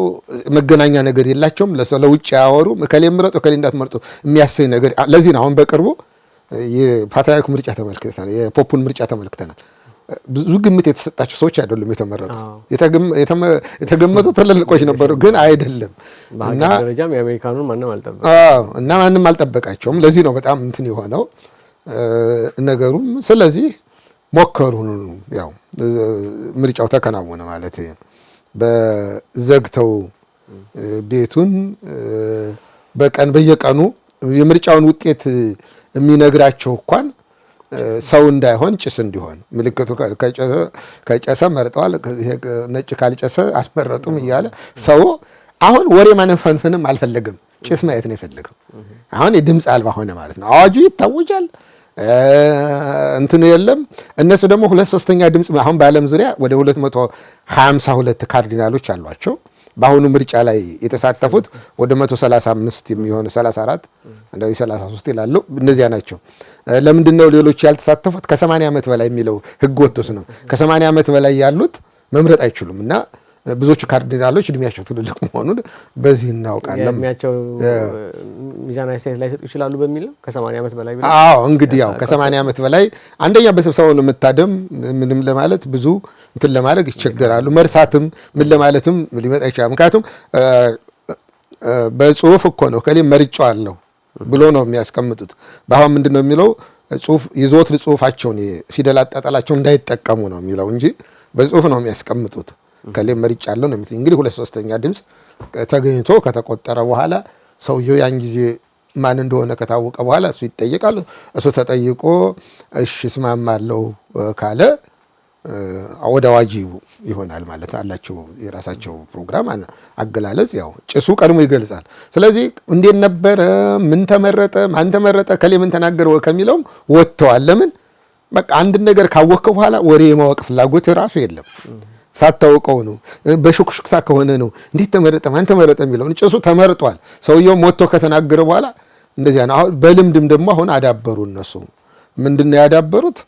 መገናኛ ነገር የላቸውም። ለውጭ ያወሩ እከሌ ምረጡ እከሌ እንዳትመርጡ የሚያሰኝ ነገር። ለዚህ ነው አሁን በቅርቡ የፓትርያርክ ምርጫ ተመልክተናል፣ የፖፑን ምርጫ ተመልክተናል። ብዙ ግምት የተሰጣቸው ሰዎች አይደሉም የተመረጡት። የተገመቱ ትልልቆች ነበሩ ግን አይደለም። እና ደረጃም የአሜሪካኑን ማንም አልጠበቃቸውም። ለዚህ ነው በጣም እንትን የሆነው ነገሩም። ስለዚህ ሞከሩ። ያው ምርጫው ተከናወነ ማለት በዘግተው ቤቱን በየቀኑ የምርጫውን ውጤት የሚነግራቸው እንኳን ሰው እንዳይሆን ጭስ እንዲሆን ምልክቱ ከጨሰ መርጠዋል፣ ነጭ ካልጨሰ አልመረጡም እያለ ሰው አሁን ወሬ ማነፈንፍንም አልፈለግም፣ ጭስ ማየት ነው የፈለገው። አሁን የድምፅ አልባ ሆነ ማለት ነው። አዋጁ ይታወጃል፣ እንትኑ የለም። እነሱ ደግሞ 2/3 ድምፅ አሁን በዓለም ዙሪያ ወደ 252 ካርዲናሎች አሏቸው። በአሁኑ ምርጫ ላይ የተሳተፉት ወደ 135 የሚሆኑ 34 እንደዚህ 33 ይላሉ። እነዚያ ናቸው። ለምንድን ነው ሌሎች ያልተሳተፉት? ከ80 ዓመት በላይ የሚለው ህግ ወጥቶስ ነው። ከ80 ዓመት በላይ ያሉት መምረጥ አይችሉም እና ብዙዎቹ ካርዲናሎች እድሜያቸው ትልልቅ መሆኑን በዚህ እናውቃለን። እድሜያቸው ሚዛናዊ አስተያየት ላይ ሰጡ ይችላሉ በሚለው ከ80 ዓመት በላይ ቢሆን እንግዲህ ያው ከ80 ዓመት በላይ አንደኛ በስብሰባው ለመታደም ምንም ለማለት ብዙ እንትን ለማድረግ ይቸገራሉ። መርሳትም ምን ለማለትም ሊመጣ ይችላል። ምክንያቱም በጽሁፍ እኮ ነው ከሌ መርጫዋለሁ ብሎ ነው የሚያስቀምጡት። በአሁን ምንድን ነው የሚለው ጽሁፍ ይዞት ጽሁፋቸውን ፊደል አጣጣላቸው እንዳይጠቀሙ ነው የሚለው እንጂ በጽሁፍ ነው የሚያስቀምጡት። ከሌ መርጫለሁ ነው የሚሉት። እንግዲህ 2/3 ድምፅ ተገኝቶ ከተቆጠረ በኋላ ሰውየው ያን ጊዜ ማን እንደሆነ ከታወቀ በኋላ እሱ ይጠየቃል። እሱ ተጠይቆ እሺ እስማማለሁ ካለ ወደ አዋጅ ይሆናል ማለት አላቸው። የራሳቸው ፕሮግራም አገላለጽ ያው ጭሱ ቀድሞ ይገልጻል። ስለዚህ እንዴት ነበረ፣ ምን ተመረጠ፣ ማን ተመረጠ፣ ከሌ ምን ተናገረ ከሚለውም ወጥተዋል። ለምን በቃ አንድ ነገር ካወቅከው በኋላ ወሬ የማወቅ ፍላጎት ራሱ የለም። ሳታውቀው ነው። በሹክሹክታ ከሆነ ነው እንዴት ተመረጠ ማን ተመረጠ የሚለውን። ጭሱ ተመርጧል። ሰውየው ሞቶ ከተናገረ በኋላ እንደዚያ ነው። አሁን በልምድም ደግሞ አሁን አዳበሩ። እነሱ ምንድነው ያዳበሩት?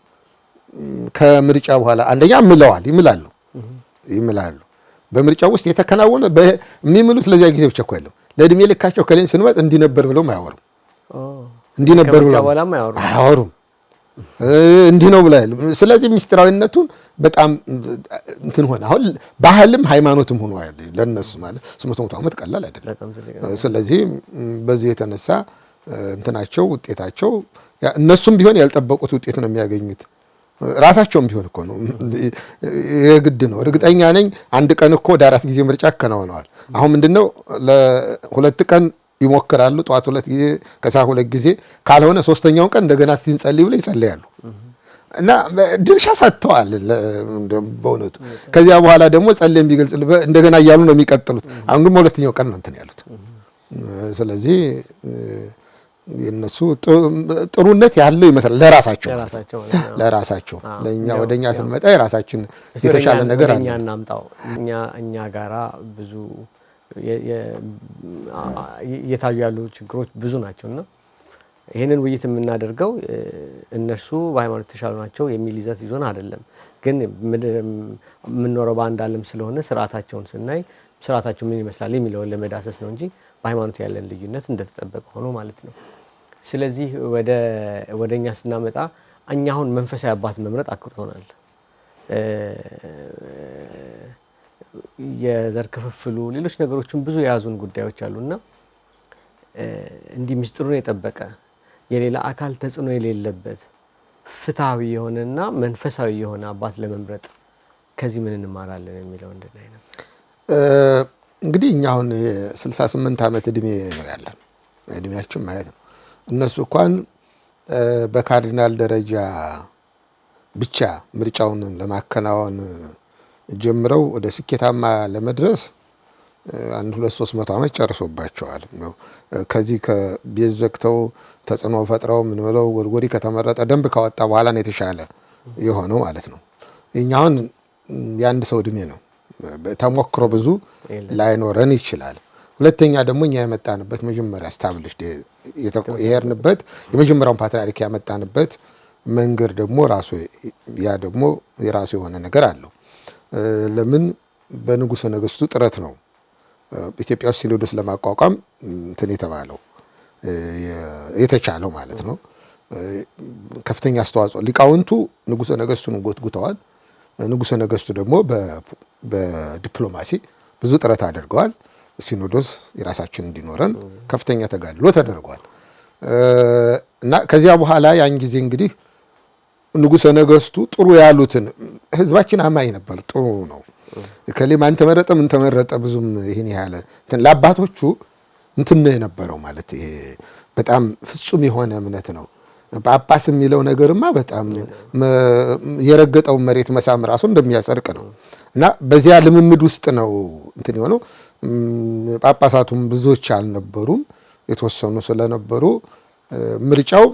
ከምርጫ በኋላ አንደኛ ይምላሉ። በምርጫው ውስጥ የተከናወነ የሚምሉት ለዚያ ጊዜ ብቻ እኮ ያለው ለእድሜ ልካቸው ከሌን ስንመጥ እንዲነበር ብለው አያወሩም። እንዲነበር ብለው አያወሩም። እንዲህ ነው ብለው። ስለዚህ ምስጢራዊነቱን በጣም እንትን ሆነ። አሁን ባህልም ሃይማኖትም ሆኖ ለነሱ ማለት 800 ዓመት ቀላል አይደለም። ስለዚህ በዚህ የተነሳ እንትናቸው ውጤታቸው እነሱም ቢሆን ያልጠበቁት ውጤት ነው የሚያገኙት። ራሳቸውም ቢሆን እኮ ነው የግድ ነው። እርግጠኛ ነኝ አንድ ቀን እኮ ወደ 4 ጊዜ ምርጫ አከናውነዋል። አሁን ምንድነው ለ2 ቀን ይሞክራሉ። ጠዋት 2 ጊዜ ከሰዓት 2 ጊዜ ካልሆነ 3ኛውን ቀን እንደገና ሲንጸልይ ብለው ይጸልያሉ እና ድርሻ ሰጥተዋል በእውነቱ። ከዚያ በኋላ ደግሞ ጸልየም ቢገልጽ እንደገና እያሉ ነው የሚቀጥሉት። አሁን ግን በሁለተኛው ቀን ነው እንትን ያሉት። ስለዚህ የነሱ ጥሩነት ያለው ይመስላል ለራሳቸው ለኛ ወደኛ ስንመጣ የራሳችን የተሻለ ነገር አለ። እኛ እናምጣው። እኛ ጋራ ብዙ እየታዩ ያሉ ችግሮች ብዙ ናቸውና ይሄንን ውይይት የምናደርገው እነሱ በሃይማኖት ተሻሉ ናቸው የሚል ይዘት ይዞን አይደለም። ግን የምንኖረው በአንድ ዓለም ስለሆነ ስርዓታቸውን ስናይ ስርዓታቸው ምን ይመስላል የሚለውን ለመዳሰስ ነው እንጂ በሃይማኖት ያለን ልዩነት እንደተጠበቀ ሆኖ ማለት ነው። ስለዚህ ወደኛ ስናመጣ እኛ አሁን መንፈሳዊ አባት መምረጥ አክብቶናል። የዘር ክፍፍሉ ሌሎች ነገሮችን ብዙ የያዙን ጉዳዮች አሉና እንዲህ ምስጢሩን የጠበቀ የሌላ አካል ተጽዕኖ የሌለበት ፍትሃዊ የሆነና መንፈሳዊ የሆነ አባት ለመምረጥ ከዚህ ምን እንማራለን የሚለው እንደናይ ነው። እንግዲህ እኛ አሁን 68 ዓመት እድሜ ነው ያለን፣ እድሜያችን ማለት ነው። እነሱ እንኳን በካርዲናል ደረጃ ብቻ ምርጫውን ለማከናወን ጀምረው ወደ ስኬታማ ለመድረስ 100-300 ዓመት ጨርሶባቸዋል። ከዚህ ከቤት ዘግተው ተጽዕኖ ፈጥረው ምን ብለው ጎልጎሪ ከተመረጠ ደንብ ካወጣ በኋላ ነው የተሻለ የሆነው ማለት ነው። እኛውን የአንድ ሰው እድሜ ነው። ተሞክሮ ብዙ ላይኖረን ይችላል። ሁለተኛ ደግሞ እኛ የመጣንበት መጀመሪያ ስታብሊሽ የሄድንበት የመጀመሪያውን ፓትርያርክ ያመጣንበት መንገድ ደግሞ ራሱ ያ ደግሞ የራሱ የሆነ ነገር አለው። ለምን በንጉሠ ነገሥቱ ጥረት ነው ኢትዮጵያ ውስጥ ሲኖዶስ ለማቋቋም እንትን የተባለው የተቻለው ማለት ነው። ከፍተኛ አስተዋጽኦ ሊቃውንቱ ንጉሠ ነገሥቱን ጎትጉተዋል። ንጉሠ ነገሥቱ ደግሞ በዲፕሎማሲ ብዙ ጥረት አድርገዋል። ሲኖዶስ የራሳችን እንዲኖረን ከፍተኛ ተጋድሎ ተደርጓል እና ከዚያ በኋላ ያን ጊዜ እንግዲህ ንጉሠ ነገሥቱ ጥሩ ያሉትን ህዝባችን አማኝ ነበር። ጥሩ ነው ከሌ ማን ተመረጠ ምን ተመረጠ ብዙም ይሄን ያለ ለአባቶቹ እንትን ነው የነበረው ማለት ይሄ በጣም ፍጹም የሆነ እምነት ነው። ጳጳስ የሚለው ነገርማ በጣም የረገጠው መሬት መሳም ራሱ እንደሚያጸድቅ ነው እና በዚያ ልምምድ ውስጥ ነው እንትን የሆነው። ጳጳሳቱም ብዙዎች አልነበሩም፣ የተወሰኑ ስለነበሩ ምርጫው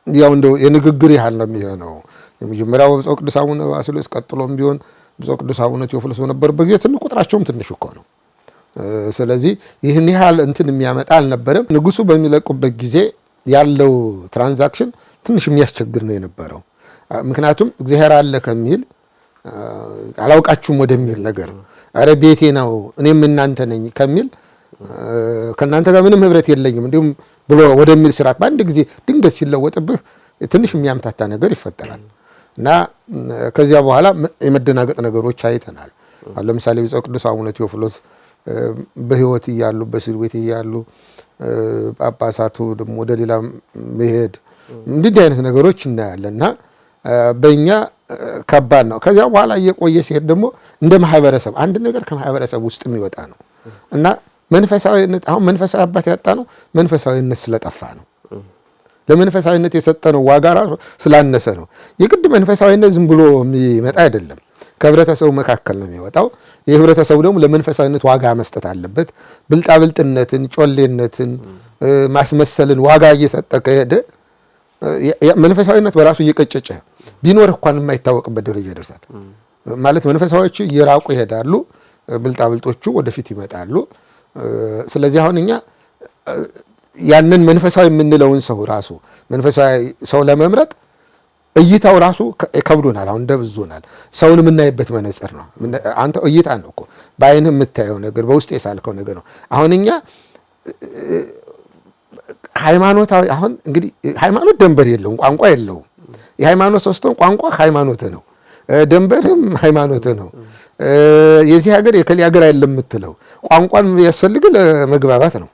ያው እንደው የንግግር ያህል ነው የሚሆነው። የመጀመሪያው ብፁዕ ቅዱስ አቡነ ባስልዮስ ቀጥሎም ቢሆን ብፁዕ ቅዱስ አቡነ ቴዎፍሎስ በነበረበት ጊዜ ትንሽ ቁጥራቸውም ትንሽ እኮ ነው። ስለዚህ ይህን ያህል እንትን የሚያመጣ አልነበረም። ንጉሱ በሚለቁበት ጊዜ ያለው ትራንዛክሽን ትንሽ የሚያስቸግር ነው የነበረው። ምክንያቱም እግዚአብሔር አለ ከሚል አላውቃችሁም ወደሚል ነገር አረ ቤቴ ነው እኔም እናንተ ነኝ ከሚል ከእናንተ ጋር ምንም ህብረት የለኝም እንዲሁም ብሎ ወደሚል ስርዓት በአንድ ጊዜ ድንገት ሲለወጥብህ ትንሽ የሚያምታታ ነገር ይፈጠራል እና ከዚያ በኋላ የመደናገጥ ነገሮች አይተናል። ለምሳሌ ብፁዕ ቅዱስ አቡነ ቴዎፍሎስ በህይወት እያሉ በእስር ቤት እያሉ ጳጳሳቱ ደግሞ ወደ ሌላ መሄድ እንዲህ አይነት ነገሮች እናያለን እና በእኛ ከባድ ነው። ከዚያ በኋላ እየቆየ ሲሄድ ደግሞ እንደ ማህበረሰብ አንድ ነገር ከማህበረሰብ ውስጥ የሚወጣ ነው እና መንፈሳዊነት አሁን መንፈሳዊ አባት ያጣ ነው መንፈሳዊነት ስለጠፋ ነው። ለመንፈሳዊነት የሰጠነው ዋጋ ራሱ ስላነሰ ነው። የግድ መንፈሳዊነት ዝም ብሎ የሚመጣ አይደለም፣ ከህብረተሰቡ መካከል ነው የሚወጣው። የህብረተሰቡ ደግሞ ለመንፈሳዊነት ዋጋ መስጠት አለበት። ብልጣብልጥነትን፣ ጮሌነትን፣ ማስመሰልን ዋጋ እየሰጠ ከሄደ መንፈሳዊነት በራሱ እየቀጨጨ ቢኖር እንኳን የማይታወቅበት ደረጃ ይደርሳል ማለት መንፈሳዊዎቹ እየራቁ ይሄዳሉ፣ ብልጣብልጦቹ ወደፊት ይመጣሉ። ስለዚህ አሁን እኛ ያንን መንፈሳዊ የምንለውን ሰው ራሱ መንፈሳዊ ሰው ለመምረጥ እይታው ራሱ ከብዶናል። አሁን እንደብዞናል። ሰውን የምናይበት መነጽር ነው። አንተ እይታ ነው እኮ በአይንህ የምታየው ነገር በውስጥ የሳልከው ነገር ነው። አሁን እኛ ሃይማኖታዊ አሁን እንግዲህ ሃይማኖት ደንበር የለውም፣ ቋንቋ የለውም። የሃይማኖት ሰው ስትሆን ቋንቋ ሃይማኖት ነው፣ ደንበርም ሃይማኖት ነው። የዚህ ሀገር የከሊ ሀገር አይደለም የምትለው ቋንቋን ያስፈልግ ለመግባባት ነው።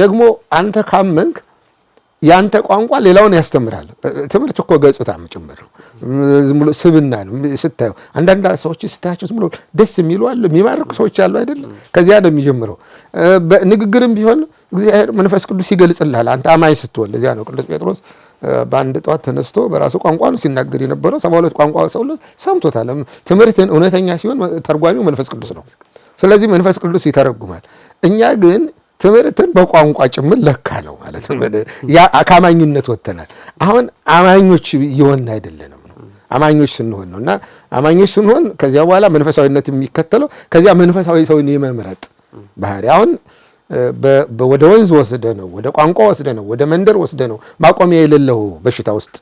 ደግሞ አንተ ካመንክ ያንተ ቋንቋ ሌላውን ያስተምራል። ትምህርት እኮ ገጽታም ጭምር ነው፣ ዝም ብሎ ስብና ነው ስታየው። አንዳንድ ሰዎች ስታያቸው ዝም ብሎ ደስ የሚሉ አሉ፣ የሚማርኩ ሰዎች አሉ አይደል? ከዚያ ነው የሚጀምረው። በንግግርም ቢሆን እግዚአብሔር መንፈስ ቅዱስ ይገልጽልሃል አንተ አማኝ ስትሆን። ለዚያ ነው ቅዱስ ጴጥሮስ በአንድ ጠዋት ተነስቶ በራሱ ቋንቋ ነው ሲናገር የነበረው። 72 ቋንቋ ሰው ሰምቶታል። ትምህርትን እውነተኛ ሲሆን ተርጓሚው መንፈስ ቅዱስ ነው። ስለዚህ መንፈስ ቅዱስ ይተረጉማል። እኛ ግን ትምህርትን በቋንቋ ጭምር ለካ ነው ማለት ነው። ያ ከአማኝነት ወጥተናል። አሁን አማኞች እየሆንን አይደለንም ነው። አማኞች ስንሆን ነው እና አማኞች ስንሆን ከዚያ በኋላ መንፈሳዊነት የሚከተለው ከዚያ መንፈሳዊ ሰውን የመምረጥ ባህሪ አሁን ወደ ወንዝ ወስደ ነው፣ ወደ ቋንቋ ወስደ ነው፣ ወደ መንደር ወስደ ነው ማቆሚያ የሌለው በሽታ ውስጥ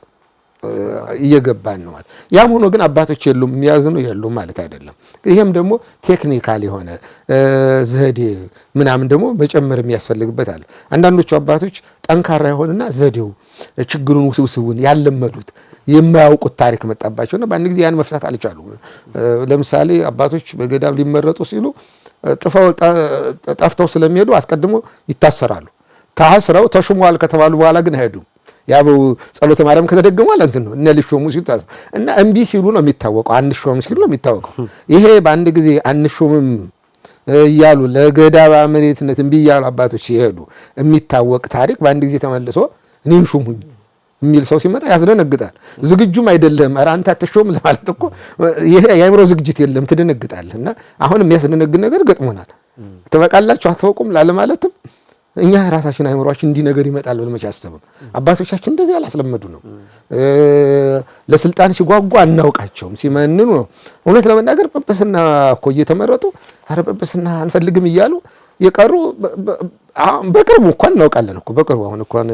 እየገባን ነው ማለት። ያም ሆኖ ግን አባቶች የሉም የሚያዝኑ የሉም ማለት አይደለም። ይሄም ደግሞ ቴክኒካል የሆነ ዘዴ ምናምን ደግሞ መጨመር የሚያስፈልግበት አለ። አንዳንዶቹ አባቶች ጠንካራ የሆነና ዘዴው ችግሩን ውስብስቡን ያለመዱት የማያውቁት ታሪክ መጣባቸውና በአንድ ጊዜ ያን መፍታት አልቻሉም። ለምሳሌ አባቶች በገዳም ሊመረጡ ሲሉ ጠፍተው ስለሚሄዱ አስቀድሞ ይታሰራሉ። ታስረው ተሹመዋል ከተባሉ በኋላ ግን አይሄዱም። ያው ጸሎተ ማርያም ከተደገመዋል እንትን ነው እነ ሊሾሙ ሲሉ እና እምቢ ሲሉ ነው የሚታወቀው። አንሾም ሲሉ ነው የሚታወቀው። ይሄ በአንድ ጊዜ አንሾምም እያሉ ለገዳባ መሬትነት እምቢ እያሉ አባቶች ሲሄዱ የሚታወቅ ታሪክ በአንድ ጊዜ ተመልሶ እኔን ሹሙኝ የሚል ሰው ሲመጣ ያስደነግጣል። ዝግጁም አይደለም። ኧረ አንተ አትሾም ለማለት እኮ ይሄ የአእምሮ ዝግጅት የለም፣ ትደነግጣለህ። እና አሁን የሚያስደነግጥ ነገር ገጥሞናል። ትበቃላችሁ አትበቁም ላለማለትም እኛ ራሳችን አእምሮአችን እንዲህ ነገር ይመጣል ብለን መቼ አሰብን? አባቶቻችን እንደዚህ አላስለመዱ ነው። ለስልጣን ሲጓጓ አናውቃቸውም፣ ሲመንኑ ነው። እውነት ለመናገር ጵጵስና እኮ እየተመረጡ ኧረ ጵጵስና አንፈልግም እያሉ የቀሩ በቅርቡ እንኳን እናውቃለን እኮ በቅርቡ አሁን እንኳን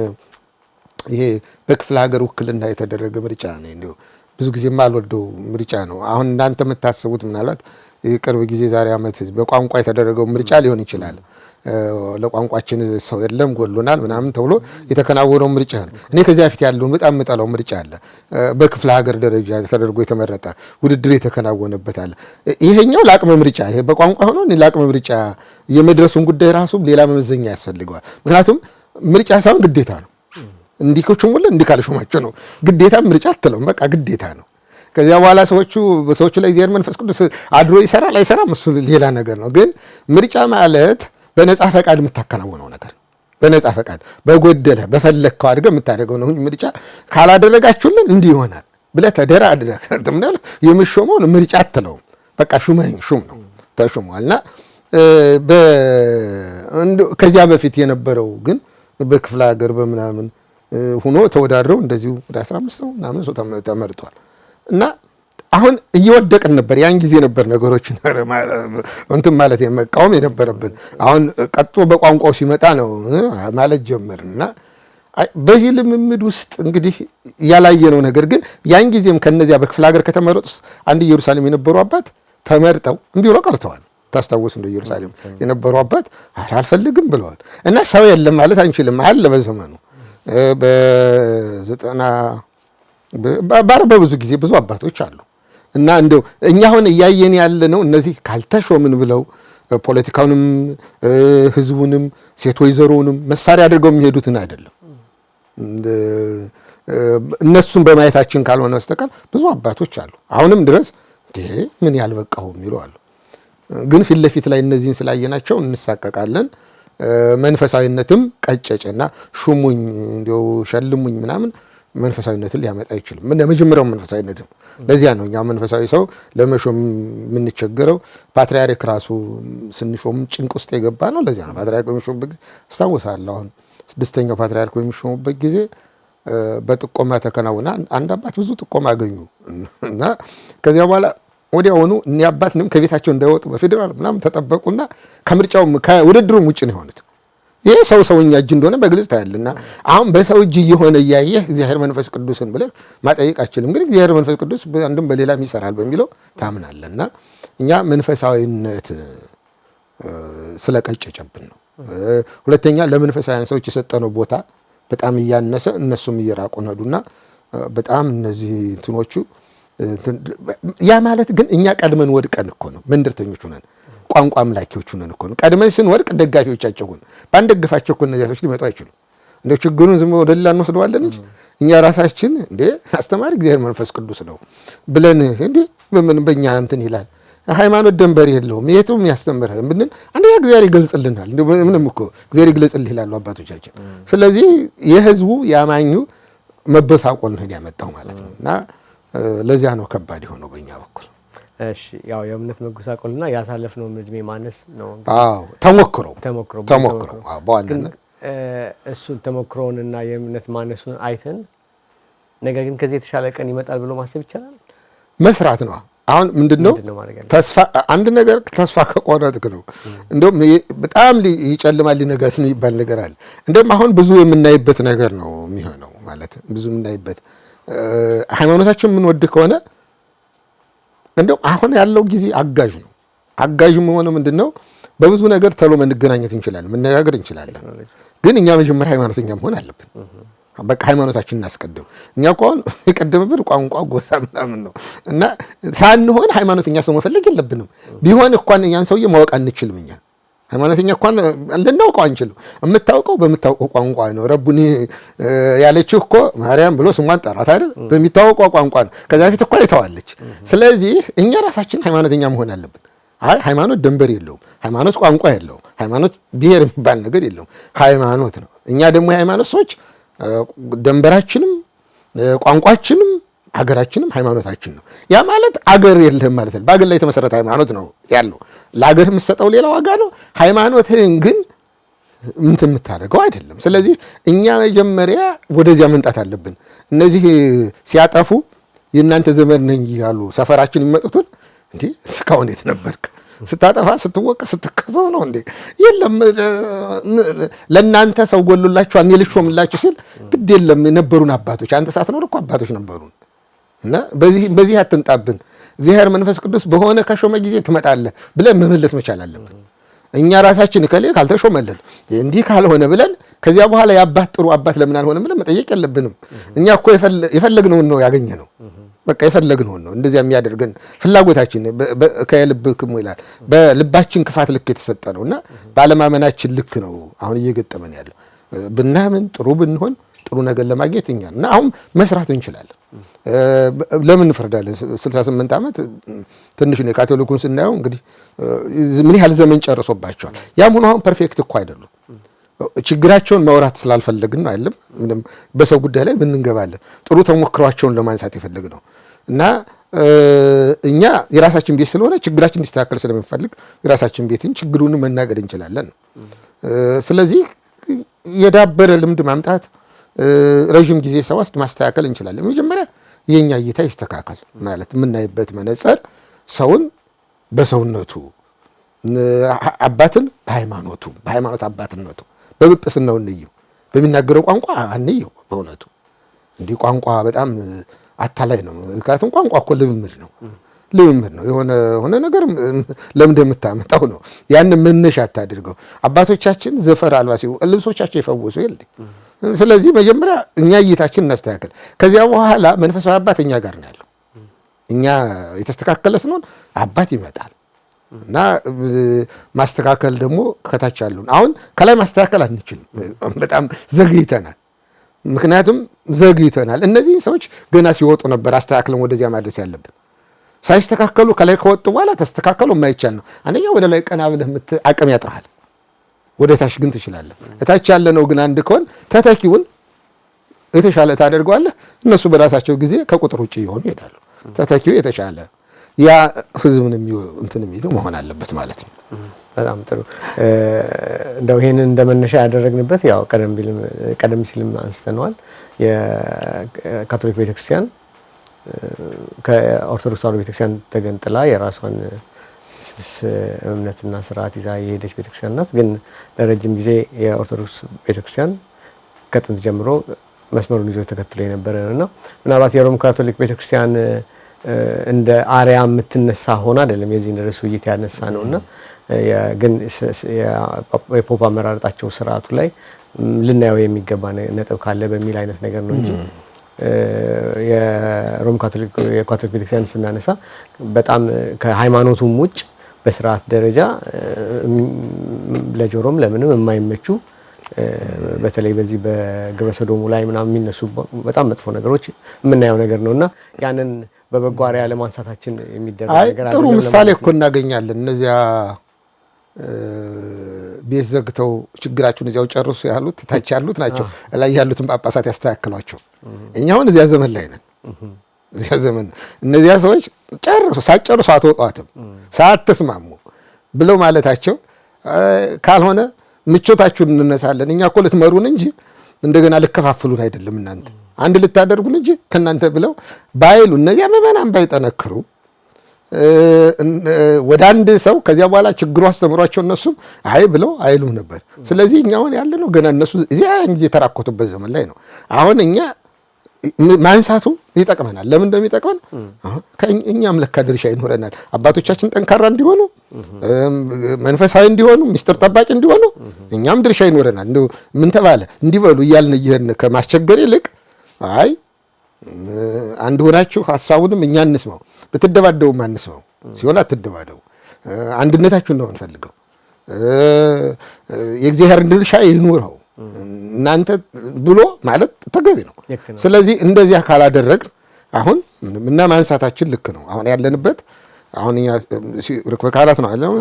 ይሄ በክፍለ ሀገር ውክልና የተደረገ ምርጫ ነው። እንዲሁ ብዙ ጊዜ የማልወደው ምርጫ ነው። አሁን እናንተ የምታስቡት ምናልባት የቅርብ ጊዜ ዛሬ ዓመት በቋንቋ የተደረገው ምርጫ ሊሆን ይችላል። ለቋንቋችን ሰው የለም ጎሎናል ምናምን ተብሎ የተከናወነው ምርጫ ነው። እኔ ከዚያ በፊት ያለውን በጣም የምጠላው ምርጫ አለ። በክፍለ ሀገር ደረጃ ተደርጎ የተመረጠ ውድድር የተከናወነበት አለ። ይሄኛው ለአቅመ ምርጫ ይሄ በቋንቋ ሆኖ ለአቅመ ምርጫ የመድረሱን ጉዳይ ራሱ ሌላ መመዘኛ ያስፈልገዋል። ምክንያቱም ምርጫ ሳይሆን ግዴታ ነው። እንዲህ ከሹሙልን እንዲህ ካልሾማቸው ነው። ግዴታ ምርጫ አትለውም፣ በቃ ግዴታ ነው። ከዚያ በኋላ በሰዎቹ ላይ እግዚአብሔር መንፈስ ቅዱስ አድሮ ይሰራል አይሰራም እሱ ሌላ ነገር ነው። ግን ምርጫ ማለት በነጻ ፈቃድ የምታከናውነው ነገር በነጻ ፈቃድ በጎደለ በፈለግከው አድርገህ የምታደርገው ነው። ምርጫ ካላደረጋችሁልን እንዲህ ይሆናል ብለህ ተደራድረህ የምሾመውን ምርጫ አትለውም። በቃ ሹም ነው ተሹሟልና ከዚያ በፊት የነበረው ግን በክፍለ ሀገር በምናምን ሆኖ ተወዳድረው እንደዚሁ ወደ 15 ነው ምናምን ሰው ተመርጧል። እና አሁን እየወደቅን ነበር። ያን ጊዜ ነበር ነገሮችን እንትን ማለት መቃወም የነበረብን። አሁን ቀጥሎ በቋንቋው ሲመጣ ነው ማለት ጀመርን። እና በዚህ ልምምድ ውስጥ እንግዲህ ያላየነው ነገር ግን ያን ጊዜም ከነዚያ በክፍለ ሀገር ከተመረጡ አንድ ኢየሩሳሌም የነበሩ አባት ተመርጠው እምቢ ብለው ቀርተዋል። ታስታውስ እንደ ኢየሩሳሌም የነበሩ አባት አልፈልግም ብለዋል። እና ሰው የለም ማለት አንችልም አለ በዘመኑ በብዙ ጊዜ ብዙ አባቶች አሉ። እና እንደው እኛ አሁን እያየን ያለ ነው እነዚህ ካልተሾምን ብለው ፖለቲካውንም ህዝቡንም ሴት ወይዘሮውንም መሳሪያ አድርገው የሚሄዱትን አይደለም። እነሱን በማየታችን ካልሆነ በስተቀር ብዙ አባቶች አሉ አሁንም ድረስ ምን ያልበቃው የሚሉ አሉ። ግን ፊት ለፊት ላይ እነዚህን ስላየናቸው እንሳቀቃለን። መንፈሳዊነትም ቀጨጨና ሹሙኝ እንዲያው ሸልሙኝ ምናምን መንፈሳዊነትን ሊያመጣ አይችልም። የመጀመሪያው መንፈሳዊነትም ለዚያ ነው እኛ መንፈሳዊ ሰው ለመሾም የምንቸገረው። ፓትርያርክ ራሱ ስንሾም ጭንቅ ውስጥ የገባ ነው። ለዚያ ነው ፓትርያርክ በሚሾምበት ጊዜ አስታውሳለሁ። አሁን 6ኛው ፓትርያርክ በሚሾሙበት ጊዜ በጥቆማ ተከናውና አንድ አባት ብዙ ጥቆማ አገኙ እና ከዚያ በኋላ ወዲያውኑ እኒ አባትንም ከቤታቸው እንዳይወጡ በፌዴራል ምናምን ተጠበቁና ከምርጫው ከውድድሩም ውጭ ነው የሆኑት። ይሄ ሰውኛ እጅ እንደሆነ በግልጽ ታያለና አሁን በሰው እጅ እየሆነ እያየህ እግዚአብሔር መንፈስ ቅዱስን ብለህ ማጠየቅ አችልም። ግን እግዚአብሔር መንፈስ ቅዱስ አንድም በሌላም ይሰራል በሚለው ታምናለና እኛ መንፈሳዊነት ስለቀጨጨብን ነው። ሁለተኛ ለመንፈሳውያን ሰዎች የሰጠነው ቦታ በጣም እያነሰ እነሱም እየራቁ ነዱና በጣም እነዚህ እንትኖቹ ያ ማለት ግን እኛ ቀድመን ወድቀን እኮ ነው። መንደርተኞች ሆነን ቋንቋ አምላኪዎች ሆነን እኮ ነው። ቀድመን ስንወድቅ ደጋፊዎቻቸው ሆነ ባንደግፋቸው እኮ እነዚህ ሰዎች ሊመጡ አይችሉም። እንደው ችግሩን ዝም ወደ ሌላ እንወስደዋለን እንጂ እኛ ራሳችን አስተማሪ እግዚአብሔር መንፈስ ቅዱስ ነው ብለን በምን በእኛ እንትን ይላል። ሃይማኖት ደንበር የለውም የቱም ያስተምራል ብንል አንደኛ እግዚአብሔር ይገልጽልናል። ምንም እኮ እግዚአብሔር ይገልጽልህ ይላሉ አባቶቻችን። ስለዚህ የህዝቡ ያማኙ መበሳቆል ነው ያመጣው ማለት ነው። እና ለዚያ ነው ከባድ የሆነው በእኛ በኩል። እሺ ያው የእምነት መጎሳቆልና ያሳለፍነው እድሜ ማነስ ነው። አዎ ተሞክሮ በዋናነት እሱን ተሞክሮውንና የእምነት ማነሱን አይተን ነገር ግን ከዚህ የተሻለ ቀን ይመጣል ብሎ ማሰብ ይቻላል። መስራት ነው። አሁን ምንድነው ተስፋ አንድ ነገር ተስፋ ከቆረጥክ ነው እንደውም በጣም ይጨልማል ሊነጋስ ነው ይባል ነገር አለ። እንደውም አሁን ብዙ የምናይበት ነገር ነው የሚሆነው ማለት ብዙ የምናይበት ሃይማኖታችን ምን ወድ ከሆነ እንደው አሁን ያለው ጊዜ አጋዥ ነው። አጋዥ መሆኑ ምንድነው በብዙ ነገር ተሎ መገናኘት እንችላለን፣ መነጋገር እንችላለን። ግን እኛ መጀመሪያ ሃይማኖተኛ መሆን አለብን። በቃ ሃይማኖታችንን እናስቀድም። እኛ እኮ አሁን የቀደመብን ቋንቋ ጎሳ ምናምን ነው እና ሳንሆን ሃይማኖተኛ ሰው መፈለግ የለብንም። ቢሆን እንኳን እኛን ሰውዬ ማወቅ አንችልም። እኛ ሃይማኖተኛ እንኳን ልናውቀው አንችልም። የምታውቀው በምታውቀው ቋንቋ ነው። ረቡኒ ያለችው እኮ ማርያም ብሎ ስሟን ጠራት አይደል? በሚታወቀው ቋንቋ ነው። ከዛ በፊት እኮ አይተዋለች። ስለዚህ እኛ ራሳችን ሃይማኖተኛ መሆን አለብን። ሃይማኖት ድንበር የለውም። ሃይማኖት ቋንቋ የለውም። ሃይማኖት ብሔር የሚባል ነገር የለውም። ሃይማኖት ነው። እኛ ደግሞ የሃይማኖት ሰዎች ድንበራችንም ቋንቋችንም ሀገራችንም ሃይማኖታችን ነው። ያ ማለት አገር የለህም ማለት ነው። በአገር ላይ የተመሰረተ ሃይማኖት ነው ያለው። ለአገር የምትሰጠው ሌላ ዋጋ ነው። ሃይማኖትህን ግን እንትን የምታደርገው አይደለም። ስለዚህ እኛ መጀመሪያ ወደዚያ መምጣት አለብን። እነዚህ ሲያጠፉ የእናንተ ዘመድ ነኝ ያሉ ሰፈራችን የሚመጡትን እንዴ እስካሁን የት ነበርክ? ስታጠፋ ስትወቀስ ስትከሰስ ነው እንዴ? የለም ለእናንተ ሰው ጎሎላችሁ እኔ ልሾምላችሁ ሲል ግድ የለም የነበሩን አባቶች አንተ ሳትኖር እኮ አባቶች ነበሩን እና በዚህ አትንጣብን። እግዚአብሔር መንፈስ ቅዱስ በሆነ ከሾመ ጊዜ ትመጣለህ ብለን መመለስ መቻል አለብን። እኛ ራሳችን ከሌ ካልተሾመልን እንዲህ ካልሆነ ብለን ከዚያ በኋላ የአባት ጥሩ አባት ለምን አልሆነ ብለን መጠየቅ የለብንም። እኛ እኮ የፈለግነውን ነው ያገኘነው። በቃ የፈለግነውን ነው እንደዚያ የሚያደርገን ፍላጎታችን ከልብክሙ ይላል። በልባችን ክፋት ልክ የተሰጠ ነውና ባለማመናችን ልክ ነው አሁን እየገጠመን ያለው። ብናምን ጥሩ ብንሆን ጥሩ ነገር ለማግኘት እኛ እና አሁን መስራት እንችላለን። ለምን እንፈርዳለን? 68 ዓመት ትንሽ ነው። የካቶሊኩን ስናየው እንግዲህ ምን ያህል ዘመን ጨርሶባቸዋል። ያም ሆኖ አሁን ፐርፌክት እኮ አይደሉም። ችግራቸውን ማውራት ስላልፈለግን ነው አይደለም። ምንም በሰው ጉዳይ ላይ ምን እንገባለን? ጥሩ ተሞክሯቸውን ለማንሳት የፈለግ ነው እና እኛ የራሳችን ቤት ስለሆነ ችግራችን እንዲስተካከል ስለምንፈልግ የራሳችን ቤትን ችግሩን መናገር እንችላለን። ስለዚህ የዳበረ ልምድ ማምጣት ረዥም ጊዜ ሰዋስት ማስተካከል እንችላለን። መጀመሪያ የኛ እይታ ይስተካከል ማለት የምናይበት መነጽር ሰውን በሰውነቱ አባትን በሃይማኖት አባትነቱ በጵጵስናው እንየው፣ በሚናገረው ቋንቋ አንየው። በእውነቱ እንዲህ ቋንቋ በጣም አታላይ ነው። ምክንያቱም ቋንቋ እኮ ልምምድ ነው የሆነ ነገር ለምን የምታመጣው ነው። ያን መነሻ አታድርገው። አባቶቻችን ዘፈር አልባ ሲሉ ልብሶቻቸው የፈወሱ የለ። ስለዚህ መጀመሪያ እኛ እይታችን እናስተካከል። ከዚያ በኋላ መንፈሳዊ አባት እኛ ጋር ነው ያለው። እኛ የተስተካከለ ስንሆን አባት ይመጣል እና ማስተካከል ደግሞ ከታች ያለውን። አሁን ከላይ ማስተካከል አንችልም፣ በጣም ዘግይተናል። ምክንያቱም ዘግይተናል። እነዚህ ሰዎች ገና ሲወጡ ነበር አስተካክለን ወደዚያ ማድረስ ያለብን። ሳይስተካከሉ ከላይ ከወጡ በኋላ ተስተካከሉ የማይቻል ነው። አንደኛ ወደ ላይ ቀና ብለህ አቅም ያጥርሃል፣ ወደ ታች ግን ትችላለህ። እታች ያለ ነው ግን አንድ ከሆን ተተኪውን የተሻለ ታደርገዋለህ። እነሱ በራሳቸው ጊዜ ከቁጥር ውጭ ይሆኑ ይሄዳሉ። ተተኪው የተሻለ ያ ህዝብን እንትን የሚለው መሆን አለበት ማለት ነው። በጣም ጥሩ። እንደው ይሄንን እንደመነሻ ያደረግንበት ያው ቀደም ሲልም አንስተነዋል። የካቶሊክ ቤተክርስቲያን ከኦርቶዶክስ ተዋሕዶ ቤተክርስቲያን ተገንጥላ የራሷን እምነትና ስርዓት ይዛ የሄደች ቤተክርስቲያን ናት። ግን ለረጅም ጊዜ የኦርቶዶክስ ቤተክርስቲያን ከጥንት ጀምሮ መስመሩን ይዞ ተከትሎ የነበረ ነው። ምናልባት የሮም ካቶሊክ ቤተክርስቲያን እንደ አርያ የምትነሳ ሆነ አይደለም የዚህን ርዕስ ውይይት ያነሳ ነውና ግን የፖፕ አመራረጣቸው ስርዓቱ ላይ ልናየው የሚገባ ነጥብ ካለ በሚል አይነት ነገር ነው እንጂ የሮም ካቶሊክ ቤተክርስቲያን ስናነሳ በጣም ከሃይማኖቱም ውጭ በስርዓት ደረጃ ለጆሮም ለምንም የማይመቹ በተለይ በዚህ በግብረ ሰዶሙ ላይ ምናምን የሚነሱ በጣም መጥፎ ነገሮች የምናየው ነገር ነውና ያንን በበጎ አርአያ ለማንሳታችን የሚደረግ ነገር ጥሩ ምሳሌ እኮ እናገኛለን። እነዚያ ቤት ዘግተው ችግራቸውን እዚያው ጨርሱ ያሉት ታች ያሉት ናቸው ላይ ያሉትን ጳጳሳት ያስተካክሏቸው። እኛ አሁን እዚያ ዘመን ላይ ነን። እዚያ ዘመን እነዚያ ሰዎች ሳትጨርሱ አትወጧትም ሳትስማሙ ብለው ማለታቸው ካልሆነ ምቾታችሁን እንነሳለን። እኛ እኮ ልትመሩን እንጂ እንደገና ልከፋፍሉን አይደለም። እናንተ አንድ ልታደርጉን እንጂ ከናንተ ብለው ባይሉ እነዚያ ምዕመናን ባይጠነክሩ ወደ አንድ ሰው ከዚያ በኋላ ችግሩ አስተምሯቸው እነሱ አይ ብለው አይሉም ነበር። ስለዚህ እኛ አሁን ያለነው ገና እነሱ እዚያ ጊዜ የተራኮቱበት ዘመን ላይ ነው። አሁን እኛ ማንሳቱ ይጠቅመናል። ለምን እንደሚጠቅመን እኛም ለካ ድርሻ ይኖረናል። አባቶቻችን ጠንካራ እንዲሆኑ፣ መንፈሳዊ እንዲሆኑ፣ ሚስጥር ጠባቂ እንዲሆኑ እኛም ድርሻ ይኖረናል። እንደው ምን ተባለ እንዲበሉ እያልን እየሄድን ከማስቸገር ይልቅ አይ አንድ ሆናችሁ ሐሳቡንም እኛ እንስማው፣ ብትደባደቡም አንስማው ሲሆን አትደባደቡ፣ አንድነታችሁን ነው የምንፈልገው፣ የእግዚአብሔር ድርሻ ይኑረው እናንተ ብሎ ማለት ተገቢ ነው። ስለዚህ እንደዚያ ካላደረግን አሁን እና ማንሳታችን ልክ ነው። አሁን ያለንበት አሁን እኛ ርክበ ካህናት ነው አይደል?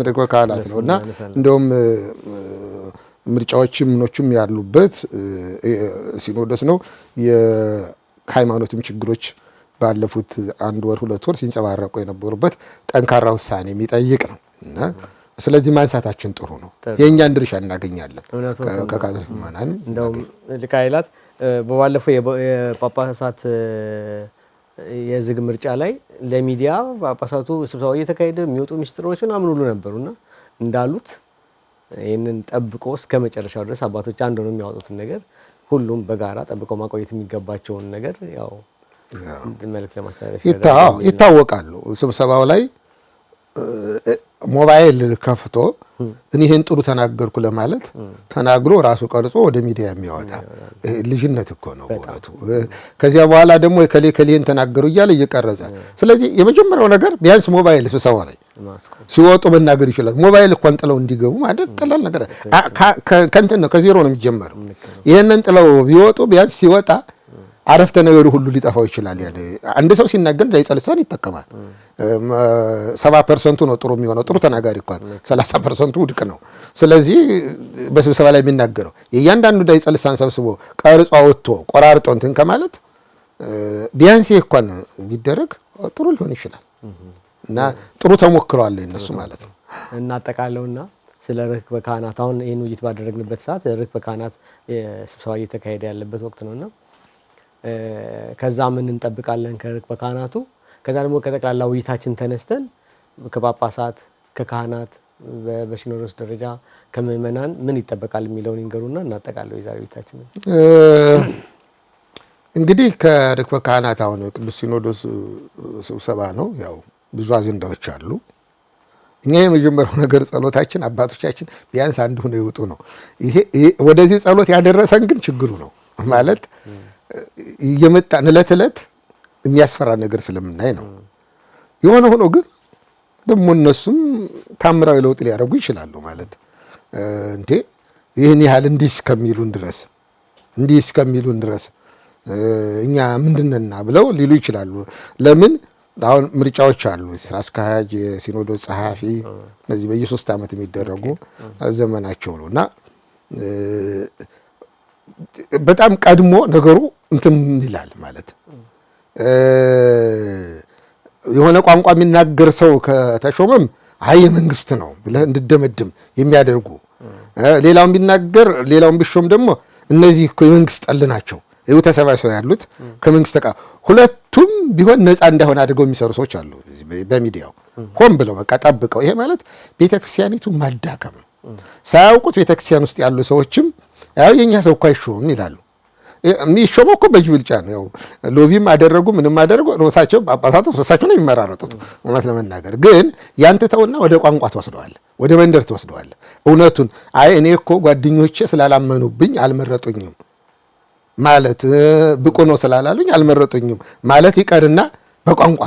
ርክበ ካህናት ነው እና እንደውም ምርጫዎችም ምኖችም ያሉበት ሲኖዶስ ነው። የሃይማኖትም ችግሮች ባለፉት 1 ወር 2 ወር ሲንጸባረቁ የነበሩበት ጠንካራ ውሳኔ የሚጠይቅ ነው እና ስለዚህ ማንሳታችን ጥሩ ነው። የእኛን ድርሻ እናገኛለን ከካቶሊክ ምዕመናን። እንደውም ሊቀ ካህናት በባለፈው የጳጳሳት የዝግ ምርጫ ላይ ለሚዲያ ጳጳሳቱ ስብሰባ እየተካሄደ የሚወጡ ሚስጥሮች ምናምን ሁሉ ነበሩና እንዳሉት ይህንን ጠብቆ እስከ መጨረሻው ድረስ አባቶች አንድ ሆነው የሚያወጡትን ነገር ሁሉም በጋራ ጠብቆ ማቆየት የሚገባቸውን ነገር ያው መልዕክት ለማስተላለፍ ይታወቃሉ። ስብሰባው ላይ ሞባይል ከፍቶ እኔ ይሄን ጥሩ ተናገርኩ ለማለት ተናግሮ ራሱ ቀርጾ ወደ ሚዲያ የሚያወጣ ልጅነት እኮ ነው ወራቱ። ከዚያ በኋላ ደግሞ ከሌን ተናገሩ እያለ እየቀረጸ ስለዚህ የመጀመሪያው ነገር ቢያንስ ሞባይል ስብሰባው ላይ ሲወጡ መናገር ይችላል። ሞባይል እንኳን ጥለው እንዲገቡ ማድረግ ቀላል ነገር ከእንትን ነው፣ ከዜሮ ነው የሚጀመረው። ይሄንን ጥለው ቢወጡ ቢያንስ ሲወጣ አረፍተ ነገሩ ሁሉ ሊጠፋው ይችላል። ያለ አንድ ሰው ሲናገር ዳይጸ ልሳን ይጠቀማል። 70% ነው ጥሩ የሚሆነው፣ ጥሩ ተናጋሪ እንኳን 30% ውድቅ ነው። ስለዚህ በስብሰባ ላይ የሚናገረው የእያንዳንዱ ዳይጸ ልሳን ሰብስቦ ቀርጾ ወጥቶ ቆራርጦ እንትን ከማለት ቢያንስ እንኳን ቢደረግ ጥሩ ሊሆን ይችላል እና ጥሩ ተሞክሯል እነሱ ማለት ነው። እናጠቃለውና ስለ ርክበ ካህናት አሁን ይሄን ውይይት ባደረግንበት ሰዓት ርክበ ካህናት ስብሰባ እየተካሄደ ያለበት ወቅት ነውና ከዛ ምን እንጠብቃለን ከርክበ ካህናቱ? ከዛ ደግሞ ከጠቅላላ ውይይታችን ተነስተን ከጳጳሳት ከካህናት በሲኖዶስ ደረጃ ከምዕመናን ምን ይጠበቃል የሚለውን ይንገሩና እናጠቃለው የዛሬ ውይይታችን። እንግዲህ ከርክበ ካህናት አሁን ቅዱስ ሲኖዶስ ስብሰባ ነው። ያው ብዙ አጀንዳዎች አሉ። እኛ የመጀመሪያው ነገር ጸሎታችን አባቶቻችን ቢያንስ አንድ ሆነው ይወጡ ነው። ይሄ ወደዚህ ጸሎት ያደረሰን ግን ችግሩ ነው ማለት እየመጣን ዕለት ዕለት የሚያስፈራ ነገር ስለምናይ ነው። የሆነ ሆኖ ግን ደግሞ እነሱም ታምራዊ ለውጥ ሊያደርጉ ይችላሉ ማለት እንዴ ይህን ያህል እንዲህ እስከሚሉን ድረስ እኛ ምንድነና ብለው ሊሉ ይችላሉ። ለምን አሁን ምርጫዎች አሉ። ስራ አስኪያጅ፣ የሲኖዶስ ጸሐፊ፣ እነዚህ በየ3 ዓመት የሚደረጉ ዘመናቸው ነውና በጣም ቀድሞ ነገሩ እንትን ይላል ማለት የሆነ ቋንቋ የሚናገር ሰው ከተሾመም አይ የመንግስት ነው ብለህ እንድደመድም የሚያደርጉ ሌላውን ቢናገር ሌላውን ቢሾም ደግሞ እነዚህ እኮ የመንግስት ጠል ናቸው ይኸው ተሰባስበው ያሉት ከመንግስት ተቃ ሁለቱም ቢሆን ነፃ እንዳይሆን አድርገው የሚሰሩ ሰዎች አሉ በሚዲያው ሆን ብለው በቃ ጠብቀው። ይሄ ማለት ቤተክርስቲያኒቱ ማዳከም ነው። ሳያውቁት ቤተክርስቲያን ውስጥ ያሉ ሰዎችም ያው የኛ ሰው እኮ አይሾምም ይላሉ። የሚሾመው እኮ በእጅ ብልጫ ነው። ያው ሎቢም አደረጉ ምንም አደረጉ ራሳቸው ጳጳሳቱ ራሳቸው ነው የሚመራረጡት። እውነት ለመናገር ግን ያንተ ተውና ወደ ቋንቋ ተወስደዋል፣ ወደ መንደር ተወስደዋል። እውነቱን አይ እኔ እኮ ጓደኞቼ ስላላመኑብኝ አልመረጡኝም ማለት ብቁ ነው ስላላሉኝ አልመረጡኝም ማለት ይቀርና በቋንቋ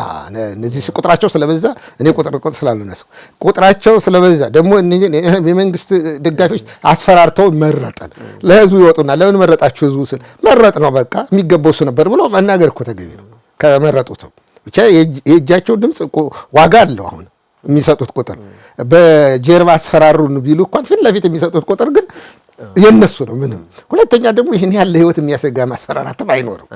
እነዚህ ቁጥራቸው ስለበዛ እኔ ቁጥር ስላልነሱ ቁጥራቸው ስለበዛ ደግሞ እነዚህ የመንግስት ደጋፊዎች አስፈራርተው መረጠን ለህዝቡ ይወጡና ለምን መረጣችሁ ህዝቡ ስል መረጥ ነው በቃ የሚገባው እሱ ነበር ብሎ መናገር እኮ ተገቢ ነው። ከመረጡት ብቻ የእጃቸው ድምፅ ዋጋ አለው። አሁን የሚሰጡት ቁጥር በጀርባ አስፈራሩን ቢሉ እንኳን ፊት ለፊት የሚሰጡት ቁጥር ግን የነሱ ነው ምንም። ሁለተኛ ደግሞ ይሄን ያለ ህይወት የሚያሰጋ ማስፈራራትም አይኖርም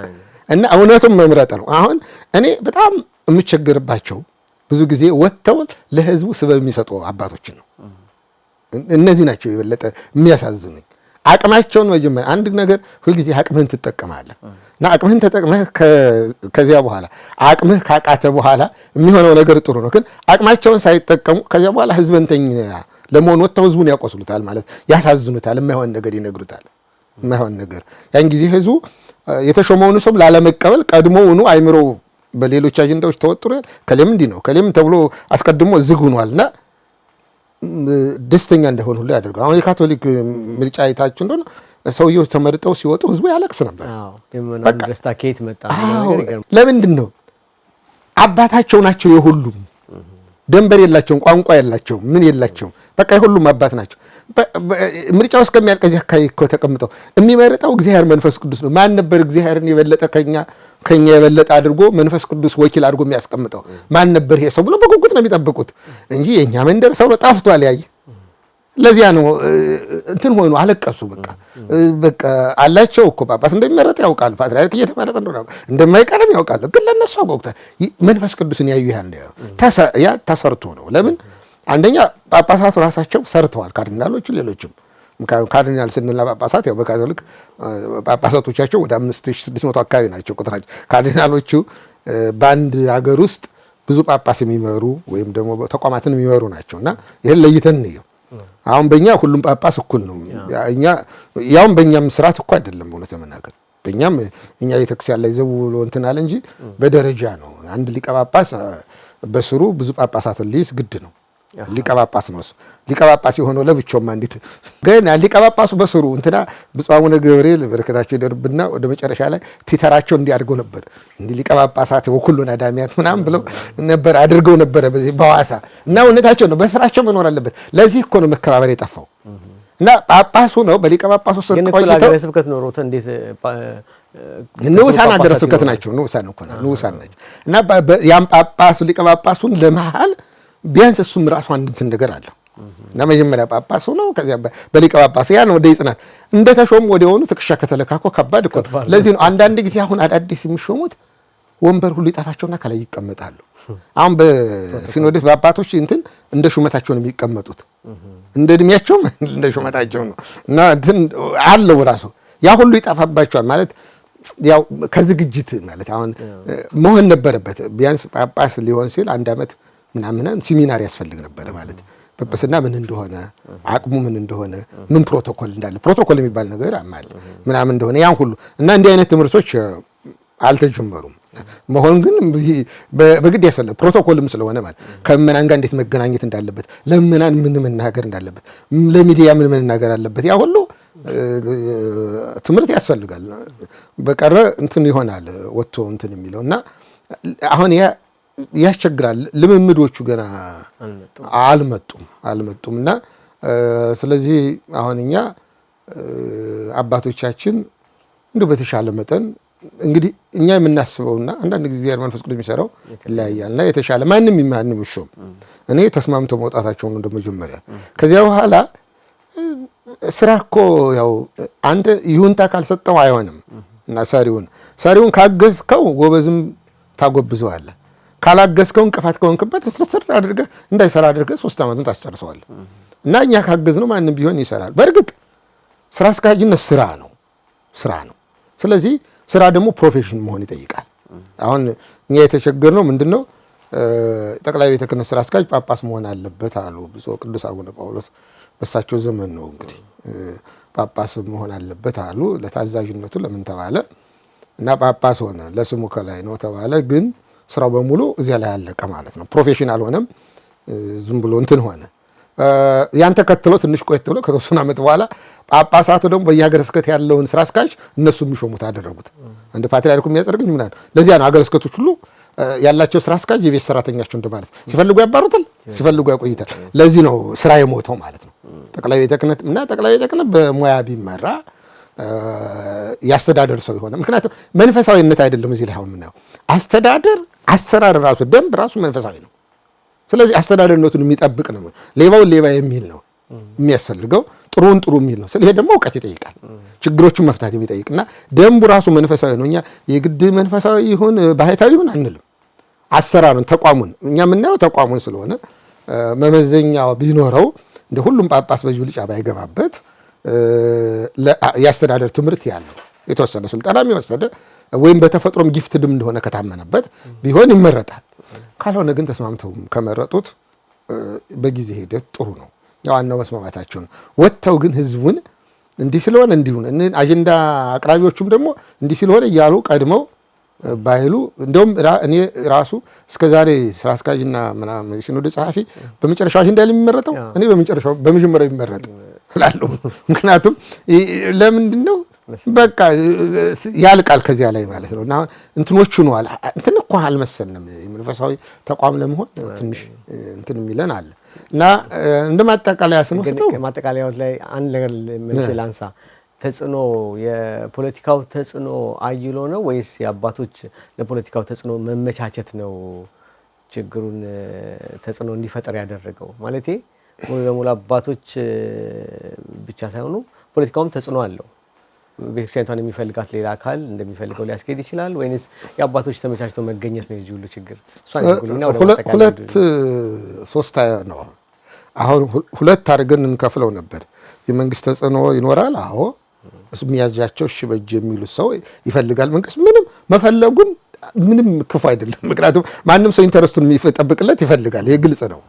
እና እውነቱን መምረጥ ነው። አሁን እኔ በጣም የምቸገርባቸው ብዙ ጊዜ ወጥተው ለህዝቡ ስበብ የሚሰጡ አባቶች ነው። እነዚህ ናቸው የበለጠ የሚያሳዝኑኝ። አቅማቸውን መጀመሪያ አንድ ነገር ሁልጊዜ አቅምህን ትጠቀማለህ እና አቅምህን ተጠቅመህ ከዚያ በኋላ አቅምህ ካቃተ በኋላ የሚሆነው ነገር ጥሩ ነው። ግን አቅማቸውን ሳይጠቀሙ ከዚያ በኋላ ህዝበንተኛ ለመሆን ወጥተው ህዝቡን ያቆስሉታል ማለት ያሳዝኑታል። የማይሆን ነገር ይነግሩታል። የማይሆን ነገር ያን ጊዜ ህዝቡ የተሾመውን ሰው ላለመቀበል ቀድሞውኑ አይምሮ በሌሎች አጀንዳዎች ተወጥሮ ከለም እንዲህ ነው ከለም ተብሎ አስቀድሞ ዝግ ሆኗልና ደስተኛ እንደሆነ ሁሉ ያደርጋል። አሁን የካቶሊክ ምርጫ አይታችሁ እንደሆነ ሰውየው ተመርጠው ሲወጡ ህዝቡ ያለቅስ ነበር። በቃ ደስታ ከየት መጣ? ለምንድን ነው? አባታቸው ናቸው የሁሉም። ደንበር የላቸውም፣ ቋንቋ የላቸውም፣ ምን የላቸውም። በቃ የሁሉም አባት ናቸው። ምርጫው እስከሚያልቅ እዚህ አካባቢ እኮ ተቀምጠው የሚመርጠው እግዚአብሔር መንፈስ ቅዱስ ነው። ማን ነበር እግዚአብሔርን የበለጠ ከኛ የበለጠ አድርጎ መንፈስ ቅዱስ ወኪል አድርጎ የሚያስቀምጠው ማን ነበር ይሄ ሰው ብሎ በጉጉት ነው የሚጠብቁት እንጂ የኛ መንደር ሰው ነው ጠፍቷል። ያየ ለዚያ ነው እንትን ሆኖ አለቀሱ። በቃ አላቸው እኮ ጳጳስ እንደሚመረጥ ያውቃል፣ ፓትርያርክ እየተመረጠ እንደማይቀርም ያውቃል። ግን ለነሱ አጓጉታ መንፈስ ቅዱስን ያዩ ያ ተሰርቶ ነው። ለምን አንደኛ ጳጳሳቱ ራሳቸው ሰርተዋል፣ ካርዲናሎቹ ሌሎችም። ካርዲናል ስንል ጳጳሳት ያው በካቶሊክ ጳጳሳቶቻቸው ወደ 5600 አካባቢ ናቸው ቁጥራቸው። ካርዲናሎቹ በአንድ ሀገር ውስጥ ብዙ ጳጳስ የሚመሩ ወይም ደግሞ ተቋማትን የሚመሩ ናቸው እና ይህን ለይተን ነው። አሁን በእኛ ሁሉም ጳጳስ እኩል ነው። እኛ ያውም በእኛም ስርዓት እኮ አይደለም እውነት ለመናገር በእኛም እኛ ቤተክርስቲያን ላይ ዘው ብሎ እንትን አለ እንጂ በደረጃ ነው። አንድ ሊቀ ጳጳስ በስሩ ብዙ ጳጳሳትን ሊይዝ ግድ ነው። ሊቀ ጳጳስ ነው። ሊቀ ጳጳስ የሆነው ለብቻውም አንዲት ግን ሊቀ ጳጳሱ በስሩ እንትና ብፁዕ አቡነ ገብርኤል በረከታቸው ይደርብና ወደ መጨረሻ ላይ ቲተራቸው እንዲያድርገው ነበር። እንዲህ ሊቀ ጳጳሳት ወኩሉን አዳሚያት ምናምን ብለው ነበር አድርገው ነበረ በዚህ በሐዋሳ እና እውነታቸው ነው። በስራቸው መኖር አለበት። ለዚህ እኮ ነው መከባበር የጠፋው እና ጳጳሱ ነው በሊቀ ጳጳሱ ስር ቆይተው ሀገረ ስብከት ኖሮት እንዴት ንዑሳን ሀገረ ስብከት ናቸው። ንዑሳን ናቸው እና ያም ጳጳሱ ሊቀ ጳጳሱን ለመሃል ቢያንስ እሱም ራሱ አንድ እንትን ነገር አለው እና መጀመሪያ ጳጳሱ ነው። ከዚያ በሊቀ ጳጳስ ያ ነው ወደ ይጽናል እንደተሾሙ ወዲያውኑ ትከሻ ከተለካኮ ከባድ እኮ። ለዚህ ነው አንዳንድ ጊዜ አሁን አዳዲስ የሚሾሙት ወንበር ሁሉ ይጠፋቸውና ከላይ ይቀመጣሉ። አሁን በሲኖዶስ በአባቶች እንትን እንደ ሹመታቸው ነው የሚቀመጡት፣ እንደ እድሜያቸው እንደ ሹመታቸው ነው እና እንትን አለው ራሱ ያ ሁሉ ይጠፋባቸዋል ማለት ያው ከዝግጅት ማለት አሁን መሆን ነበረበት። ቢያንስ ጳጳስ ሊሆን ሲል አንድ ዓመት ምናምን ሲሚናር ያስፈልግ ነበረ ማለት ጵጵስና ምን እንደሆነ አቅሙ ምን እንደሆነ ምን ፕሮቶኮል እንዳለ ፕሮቶኮል የሚባል ነገር አማል ምናምን እንደሆነ ያን ሁሉ እና እንዲህ አይነት ትምህርቶች አልተጀመሩም። መሆን ግን በግድ ያስፈልግ ፕሮቶኮልም ስለሆነ ማለት ከምዕመናን ጋር እንዴት መገናኘት እንዳለበት፣ ለምዕመናን ምን መናገር እንዳለበት፣ ለሚዲያ ምን መናገር አለበት ያ ሁሉ ትምህርት ያስፈልጋል። በቀረ እንትን ይሆናል ወጥቶ እንትን የሚለው እና አሁን ያስቸግራል። ልምምዶቹ ገና አልመጡም እና ስለዚህ አሁን እኛ አባቶቻችን እንደው በተሻለ መጠን እንግዲህ እኛ የምናስበውና አንዳንድ ጊዜ መንፈስ ቅዱስ የሚሰራው ይለያያልና የተሻለ ማንም ይሾም እኔ ተስማምተው መውጣታቸው ነው እንደመጀመሪያ። ከዚያ በኋላ ስራ እኮ ያው አንተ ይሁንታ ካልሰጠው አይሆንም እና ሰሪውን ካገዝከው ጎበዝም ታጎብዘዋለህ፣ ካላገዝከው እንቅፋት ከሆንክበት ስርስር አድርገህ እንዳይሰራ አድርገህ 3 ዓመትን ታስጨርሰዋለህ። እና እኛ ካገዝነው ማንም ቢሆን ይሰራል። በእርግጥ ስራ አስኪያጅነት ስራ ነው። ስለዚህ ስራ ደግሞ ፕሮፌሽን መሆን ይጠይቃል። አሁን እኛ የተቸገርነው ምንድነው ጠቅላይ ቤተ ክህነት ስራ አስኪያጅ ጳጳስ መሆን አለበት አሉ ብፁዕ ቅዱስ አቡነ ጳውሎስ። በሳቸው ዘመን ነው እንግዲህ ጳጳስ መሆን አለበት አሉ። ለታዛዥነቱ ለምን ተባለ እና ጳጳስ ሆነ። ለስሙ ከላይ ነው ተባለ። ግን ስራው በሙሉ እዚያ ላይ አለቀ ማለት ነው። ፕሮፌሽናል ሆነም ዝም ብሎ እንትን ሆነ። ያን ተከትሎ ትንሽ ቆየት ብሎ ከተወሰነ ዓመት በኋላ ጳጳሳቱ ደግሞ በየሀገረ ስብከት ያለውን ስራ አስኪያጅ እነሱ የሚሾሙት አደረጉት። እንደ ፓትርያርኩ የሚያጸድቅኝ ምናምን። ለዚያ ነው ሀገረ ስብከቶች ሁሉ ያላቸው ስራ አስኪያጅ የቤት ሰራተኛቸው እንደማለት፣ ሲፈልጉ ያባሩታል፣ ሲፈልጉ ያቆይታል። ለዚህ ነው ስራ የሞተው ማለት ነው። ጠቅላይ ቤተ ክህነት እና ጠቅላይ ቤተ ክህነት በሙያ ቢመራ ያስተዳደር ሰው የሆነ ምክንያቱም መንፈሳዊነት አይደለም እዚህ ላይ አሁን የምናየው አስተዳደር፣ አሰራር ራሱ ደንብ ራሱ መንፈሳዊ ነው። ስለዚህ አስተዳደርነቱን የሚጠብቅ ነው። ሌባውን ሌባ የሚል ነው የሚያስፈልገው፣ ጥሩን ጥሩ የሚል ነው። ስለዚህ ደግሞ እውቀት ይጠይቃል፣ ችግሮቹን መፍታት የሚጠይቅና ደንቡ ራሱ መንፈሳዊ ነው። እኛ የግድ መንፈሳዊ ይሁን ባህታዊ ይሁን አንልም። አሰራሩን ተቋሙን እኛ የምናየው ተቋሙን ስለሆነ መመዘኛው ቢኖረው እንደ ሁሉም ጳጳስ በዚህ ብልጫ ባይገባበት የአስተዳደር ትምህርት ያለው የተወሰነ ስልጠናም የወሰደ ወይም በተፈጥሮም ጊፍትድም እንደሆነ ከታመነበት ቢሆን ይመረጣል። ካልሆነ ግን ተስማምተው ከመረጡት በጊዜ ሂደት ጥሩ ነው። ዋናው መስማማታቸው ነው። ወጥተው ግን ህዝቡን እንዲህ ስለሆነ እንዲሁን አጀንዳ አቅራቢዎቹም ደግሞ እንዲህ ስለሆነ እያሉ ቀድመው ባይሉ እንደውም እኔ ራሱ እስከዛሬ ስራ አስኪያጅና ምናምን ሲኖዶስ ጸሐፊ በመጨረሻው አጀንዳ የሚመረጠው እኔ በመጀመሪያው የሚመረጥ እላለሁ። ምክንያቱም ለምንድን ነው በቃ ያልቃል ከዚያ ላይ ማለት ነው። እና እንትኖቹ ነው እንትን እኮ አልመሰልንም። የመንፈሳዊ ተቋም ለመሆን ትንሽ እንትን የሚለን አለ። እና እንደማጠቃለያ ስንወስደው ማጠቃለያው ላይ አንድ ነገር መልሼ ላንሳ። ተጽዕኖ የፖለቲካው ተጽዕኖ አይሎ ነው ወይስ የአባቶች ለፖለቲካው ተጽዕኖ መመቻቸት ነው ችግሩን ተጽዕኖ እንዲፈጠር ያደረገው? ማለቴ ሙሉ ለሙሉ አባቶች ብቻ ሳይሆኑ ፖለቲካውም ተጽዕኖ አለው። ቤተክርስቲያኗን የሚፈልጋት ሌላ አካል እንደሚፈልገው ሊያስኬድ ይችላል ወይንስ የአባቶች ተመቻችተው መገኘት ነው የዚህ ሁሉ ችግር? ሁለት ሶስት ነው። አሁን ሁለት አድርገን እንከፍለው ነበር። የመንግስት ተጽዕኖ ይኖራል። አዎ የሚያዛቸው እሺ በእጅ የሚሉት ሰው ይፈልጋል። መንግስት ምንም መፈለጉም ምንም ክፉ አይደለም። ምክንያቱም ማንም ሰው ኢንተረስቱን የሚጠብቅለት ይፈልጋል። ይሄ ግልጽ ነው።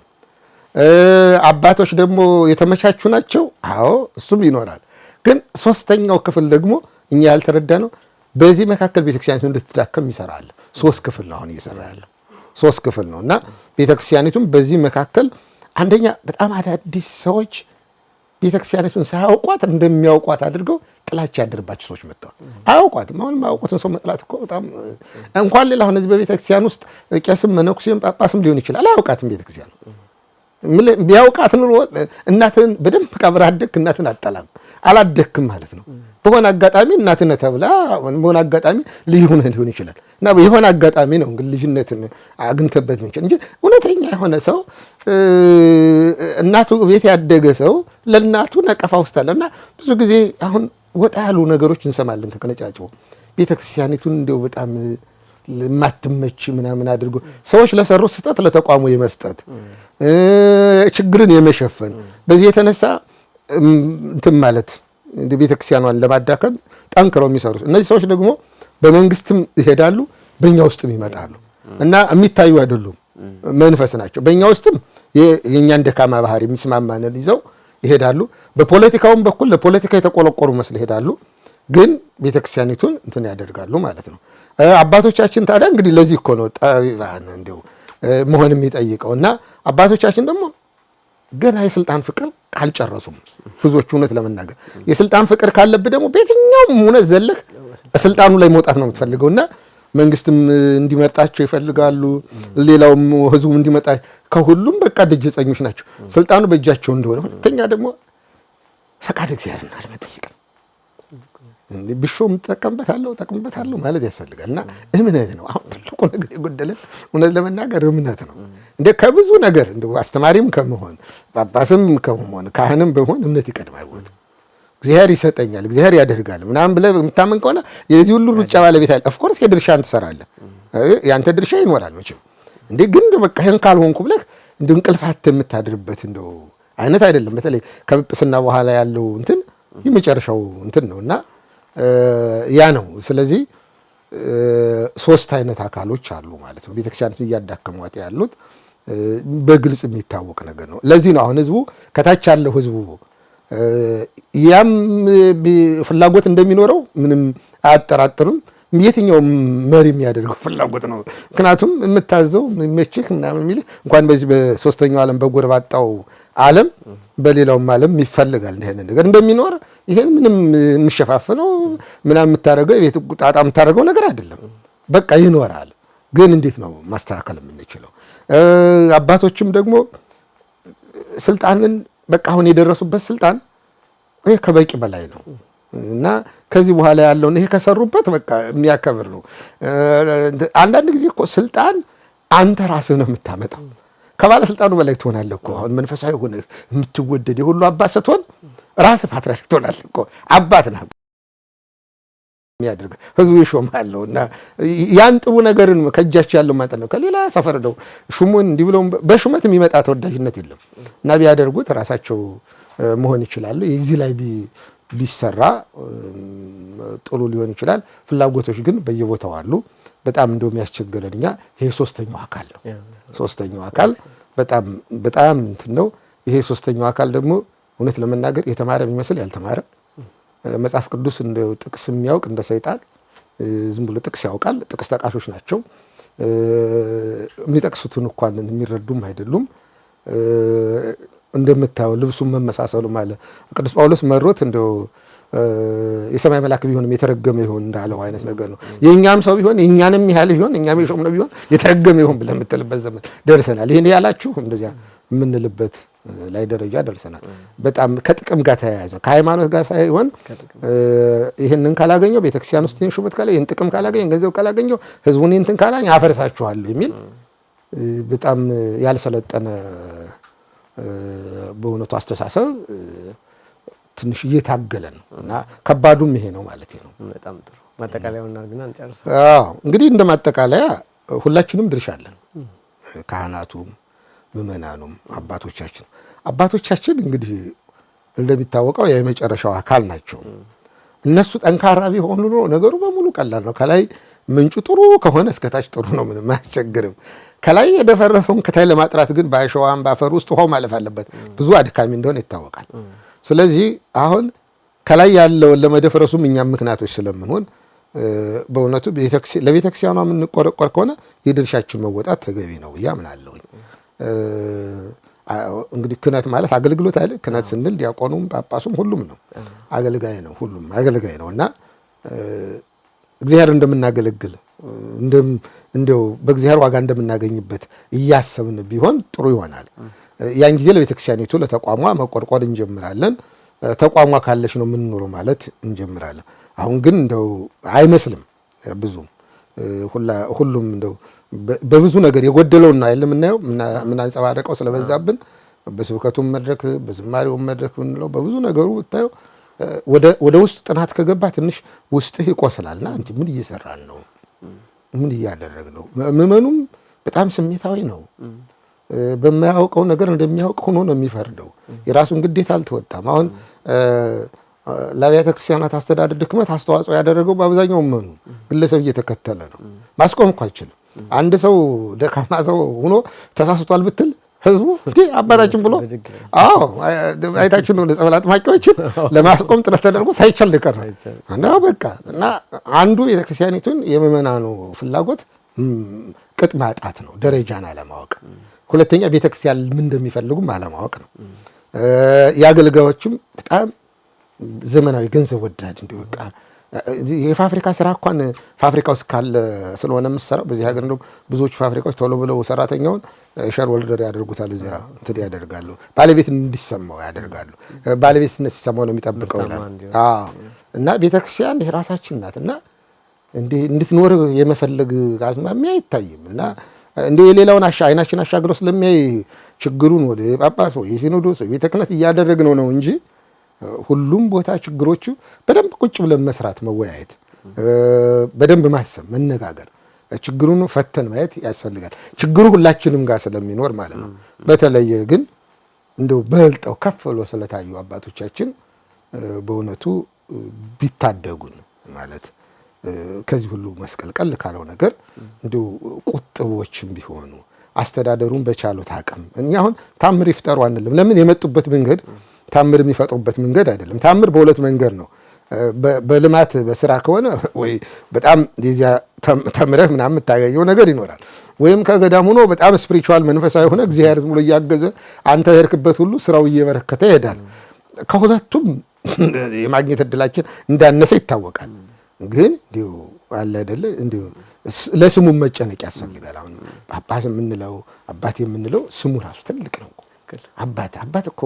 አባቶች ደግሞ የተመቻቹ ናቸው። አዎ እሱም ይኖራል። ግን ሶስተኛው ክፍል ደግሞ እኛ ያልተረዳ ነው። በዚህ መካከል ቤተክርስቲያኒቱ እንድትዳከም ይሰራል። ሶስት ክፍል ነው አሁን እየሰራ ያለው ሶስት ክፍል ነው እና ቤተክርስቲያኒቱም በዚህ መካከል አንደኛ በጣም አዳዲስ ሰዎች ቤተክርስቲያኒቱን ሳያውቋት እንደሚያውቋት አድርገው ጥላቻ ያደርባቸው ሰዎች መጥተዋል። አያውቋትም። አሁን የማያውቁትን ሰው መጥላት እኮ በጣም እንኳን ሌላ አሁን እዚህ በቤተክርስቲያን ውስጥ ቄስም መነኩሴም ጳጳስም ሊሆን ይችላል። አያውቃትም ቤተክርስቲያኑ ቢያውቃት ኑሮ እናትን በደንብ ቀብረህ አደግክ እናትን አጠላም አላደክም ማለት ነው። በሆነ አጋጣሚ እናትነት ተብላ በሆነ አጋጣሚ ልጅ ሆነህ ሊሆን ይችላል እና የሆነ አጋጣሚ ነው እንግዲህ ልጅነትን አግኝተበት እንጂ እውነተኛ የሆነ ሰው እናቱ ቤት ያደገ ሰው ለእናቱ ነቀፋ ውስጥ አለ እና ብዙ ጊዜ አሁን ወጣ ያሉ ነገሮች እንሰማለን ተቀነጫጭቦ ቤተክርስቲያኒቱን እንደው በጣም ማትመች ምናምን አድርጎ ሰዎች ለሰሩት ስህተት ለተቋሙ የመስጠት ችግርን የመሸፈን በዚህ የተነሳ እንትን ማለት ቤተክርስቲያኗን ለማዳከም ጠንክረው የሚሰሩት እነዚህ ሰዎች ደግሞ በመንግስትም ይሄዳሉ፣ በእኛ ውስጥም ይመጣሉ እና የሚታዩ አይደሉም። መንፈስ ናቸው። በእኛ ውስጥም የእኛን ደካማ ባህሪ የሚስማማንን ይዘው ይሄዳሉ። በፖለቲካውም በኩል ለፖለቲካ የተቆለቆሩ መስለው ይሄዳሉ። ግን ቤተክርስቲያኒቱን እንትን ያደርጋሉ ማለት ነው። አባቶቻችን ታዲያ እንግዲህ ለዚህ እኮ ነው ጠቢባን እንደው መሆን የሚጠይቀው እና አባቶቻችን ደግሞ ገና የስልጣን ፍቅር አልጨረሱም። ብዙዎቹ እውነት ለመናገር የስልጣን ፍቅር ካለብህ ደግሞ በየትኛውም እውነት ዘለህ ስልጣኑ ላይ መውጣት ነው የምትፈልገውና መንግስትም እንዲመርጣቸው ይፈልጋሉ። ሌላውም ህዝቡ እንዲመጣ ከሁሉም በቃ ደጀጸኞች ናቸው ስልጣኑ በእጃቸው እንደሆነ። ሁለተኛ ደግሞ ፈቃድ እግዚአብሔርን አለመጠየቅ ነው። ቢሾም ጠቀምበታለሁ ማለት ያስፈልጋል እና እምነት ነው አሁን ትልቁ ነገር የጎደለን እውነት ለመናገር እምነት ነው። እንደ ከብዙ ነገር እንደ አስተማሪም ከመሆን ጳጳስም ከመሆን ካህንም በመሆን እምነት ይቀድማል። እግዚአብሔር ይሰጠኛል እግዚአብሔር ያደርጋል ምናምን ብለህ የምታመን ከሆነ የዚህ ሁሉ ሩጫ ባለቤት አለ። ኦፍ ኮርስ የድርሻን ትሰራለህ። ያንተ ድርሻ ይኖራል መቼም እንዴ። ግን በቃ ይሄን ካልሆንኩ ብለህ እንደ እንቅልፋት የምታድርበት እንደው አይነት አይደለም። በተለይ ከጵጵስና በኋላ ያለው እንትን የመጨረሻው እንትን ነውና ያ ነው። ስለዚህ ሶስት አይነት አካሎች አሉ ማለት ነው ቤተክርስቲያኒቱ እያዳከሟት ያሉት በግልጽ የሚታወቅ ነገር ነው። ለዚህ ነው አሁን ህዝቡ ከታች ያለው ህዝቡ ያም ፍላጎት እንደሚኖረው ምንም አያጠራጥርም። የትኛውም መሪ የሚያደርገው ፍላጎት ነው። ምክንያቱም የምታዘው መቼክ ምናምን የሚል እንኳን በዚህ በሶስተኛው ዓለም በጎረባጣው ዓለም በሌላውም ዓለም ይፈልጋል እንዲህ አይነት ነገር እንደሚኖር። ይሄን ምንም የምሸፋፍነው ምናምን የምታደርገው የቤት ጣጣ የምታደርገው ነገር አይደለም። በቃ ይኖራል። ግን እንዴት ነው ማስተካከል የምንችለው? አባቶችም ደግሞ ስልጣንን በቃ አሁን የደረሱበት ስልጣን ይሄ ከበቂ በላይ ነው እና ከዚህ በኋላ ያለውን ይሄ ከሰሩበት በቃ የሚያከብር ነው። አንዳንድ ጊዜ እኮ ስልጣን አንተ ራስህ ነው የምታመጣው። ከባለስልጣኑ በላይ ትሆናለህ እኮ። አሁን መንፈሳዊ ሆነህ የምትወደድ የሁሉ አባት ስትሆን ራስህ ፓትርያርክ ትሆናለህ እኮ። አባት ነህ የሚያደርግ ህዝቡ ይሾማለው እና ያን ጥሩ ነገርን ከእጃቸው ያለው ማለት ነው። ከሌላ ሰፈር ነው ሹሙን እንዲህ ብለው በሹመት የሚመጣ ተወዳጅነት የለም እና ቢያደርጉት ራሳቸው መሆን ይችላሉ። የዚህ ላይ ቢሰራ ጥሩ ሊሆን ይችላል። ፍላጎቶች ግን በየቦታው አሉ። በጣም እንደው የሚያስቸግረን እኛ ይሄ ሶስተኛው አካል ነው። ሶስተኛው አካል በጣም እንትን ነው። ይሄ ሶስተኛው አካል ደግሞ እውነት ለመናገር የተማረ የሚመስል ያልተማረ መጽሐፍ ቅዱስ እንደ ጥቅስ የሚያውቅ እንደ ሰይጣን ዝም ብሎ ጥቅስ ያውቃል። ጥቅስ ጠቃሾች ናቸው። የሚጠቅሱትን እንኳን የሚረዱም አይደሉም። እንደምታየው ልብሱን መመሳሰሉ ማለት ቅዱስ ጳውሎስ መሮት እንደው የሰማይ መልአክ ቢሆንም የተረገመ ይሆን እንዳለው አይነት ነገር ነው። የእኛም ሰው ቢሆን የእኛንም ያህል ቢሆን እኛም የሾምነው ቢሆን የተረገመ ይሆን ብለህ የምትልበት ዘመን ደርሰናል። ይሄን ያላችሁ እንደዚያ የምንልበት ላይ ደረጃ ደርሰናል። በጣም ከጥቅም ጋር ተያያዘ ከሃይማኖት ጋር ሳይሆን ይህንን ካላገኘው ቤተክርስቲያን ውስጥ ይህን ሹመት ካለ ይህን ጥቅም ካላገኘው ገንዘብ ካላገኘው ህዝቡን እንትን ካላኝ አፈርሳችኋለሁ የሚል በጣም ያልሰለጠነ በእውነቱ አስተሳሰብ ትንሽ እየታገለ ነው እና ከባዱም ይሄ ነው ማለት ነው። በጣም ጥሩ ማጠቃለያውን እናድርግና እንጨርስ። እንግዲህ እንደ ማጠቃለያ ሁላችንም ድርሻ አለን። ካህናቱም ምዕመናኑም አባቶቻችን እንግዲህ እንደሚታወቀው የመጨረሻው አካል ናቸው። እነሱ ጠንካራ ቢሆኑ ኖሮ ነገሩ በሙሉ ቀላል ነው። ከላይ ምንጩ ጥሩ ከሆነ እስከታች ጥሩ ነው፣ ምንም አያስቸግርም። ከላይ የደፈረሰውን ከታይ ለማጥራት ግን በአሸዋም በአፈር ውስጥ ውሃው ማለፍ አለበት። ብዙ አድካሚ እንደሆነ ይታወቃል። ስለዚህ አሁን ከላይ ያለውን ለመደፈረሱም እኛም ምክንያቶች ስለምንሆን በእውነቱ ለቤተክርስቲያኗ የምንቆረቆር ከሆነ የድርሻችን መወጣት ተገቢ ነው ብዬ አምናለሁ። እንግዲህ ክህነት ማለት አገልግሎት አይደል? ክህነት ስንል ዲያቆኑም ጳጳሱም ሁሉም ነው፣ አገልጋይ ነው፣ ሁሉም አገልጋይ ነው እና እግዚአብሔር እንደምናገለግል እንደው በእግዚአብሔር ዋጋ እንደምናገኝበት እያሰብን ቢሆን ጥሩ ይሆናል። ያን ጊዜ ለቤተክርስቲያኒቱ ለተቋሟ መቆርቆር እንጀምራለን። ተቋሟ ካለች ነው የምንኖረው ማለት እንጀምራለን። አሁን ግን እንደው አይመስልም ብዙም ሁሉም እንደው በብዙ ነገር የጎደለውና አይደለም የምናየው የምናንጸባረቀው ስለበዛብን በስብከቱም መድረክ በዝማሬውም መድረክ ብንለው በብዙ ነገሩ ብታየው ወደ ውስጥ ጥናት ከገባ ትንሽ ውስጥህ ይቆስላልና እንጂ ምን እየሰራን ነው? ምን እያደረግ ነው? ምዕመኑም በጣም ስሜታዊ ነው። በማያውቀው ነገር እንደሚያውቅ ሆኖ ነው የሚፈርደው። የራሱን ግዴታ አልተወጣም። አሁን ለአብያተ ክርስቲያናት አስተዳደር ድክመት አስተዋጽኦ ያደረገው በአብዛኛው ምዕመኑ ግለሰብ እየተከተለ ነው። ማስቆም እኮ አይችልም። አንድ ሰው ደካማ ሰው ሆኖ ተሳስቷል ብትል ህዝቡ እንዴ አባታችን ብሎ አይታችሁ ነው ለጸበል አጥማቂዎችን ለማስቆም ጥረት ተደርጎ ሳይቻል ቀረ እና በቃ እና አንዱ ቤተክርስቲያኒቱን የምዕመናኑ ፍላጎት ቅጥ ማጣት ነው፣ ደረጃን አለማወቅ። ሁለተኛ ቤተክርስቲያን ምን እንደሚፈልጉም አለማወቅ ነው። የአገልጋዮችም በጣም ዘመናዊ ገንዘብ ወዳድ እንዲሁ በቃ የፋብሪካ ስራ እንኳን ፋብሪካ ውስጥ ካለ ስለሆነ የምትሰራው በዚህ ሀገር እንደውም ብዙዎቹ ፋብሪካዎች ቶሎ ብለው ሰራተኛውን ሸር ወልደር ያደርጉታል። እዚያ እንትን ያደርጋሉ፣ ባለቤት እንዲሰማው ያደርጋሉ። ባለቤትነት ሲሰማው ነው የሚጠብቀው ይላል። እና ቤተክርስቲያን የራሳችን ናት እና እንድትኖር የመፈለግ አዝማሚያ አይታይም። እና እንደ የሌላውን አይናችን አሻግሮ ስለሚያይ ችግሩን ወደ ጳጳስ ወይ ሲኖዶስ ወይ ቤተ ክህነት እያደረግነው ነው እንጂ ሁሉም ቦታ ችግሮቹ በደንብ ቁጭ ብለን መስራት፣ መወያየት፣ በደንብ ማሰብ፣ መነጋገር፣ ችግሩን ፈተን ማየት ያስፈልጋል። ችግሩ ሁላችንም ጋር ስለሚኖር ማለት ነው። በተለየ ግን እንደው በልጠው ከፍ ብሎ ስለታዩ አባቶቻችን በእውነቱ ቢታደጉን ማለት ከዚህ ሁሉ መስቀልቀል ካለው ነገር እንደው ቁጥቦችም ቢሆኑ አስተዳደሩን በቻሉት አቅም እኛ አሁን ታምር ይፍጠሩ አንልም። ለምን የመጡበት መንገድ ታምር የሚፈጥሩበት መንገድ አይደለም። ታምር በሁለት መንገድ ነው። በልማት በስራ ከሆነ ወይ በጣም ዲዚያ ተምረህ ምናምን የምታገኘው ነገር ይኖራል። ወይም ከገዳም ሆኖ በጣም ስፒሪቹዋል መንፈሳዊ ሆነ እግዚአብሔር ዝም ብሎ እያገዘ አንተ የሄድክበት ሁሉ ስራው እየበረከተ ይሄዳል። ከሁለቱም የማግኘት እድላችን እንዳነሰ ይታወቃል። ግን እንዲሁ አለ አይደለ እንዲሁ ለስሙ መጨነቅ ያስፈልጋል። አሁን ጳጳስ የምንለው አባት የምንለው ስሙ ራሱ ትልቅ ነው። አባት እኮ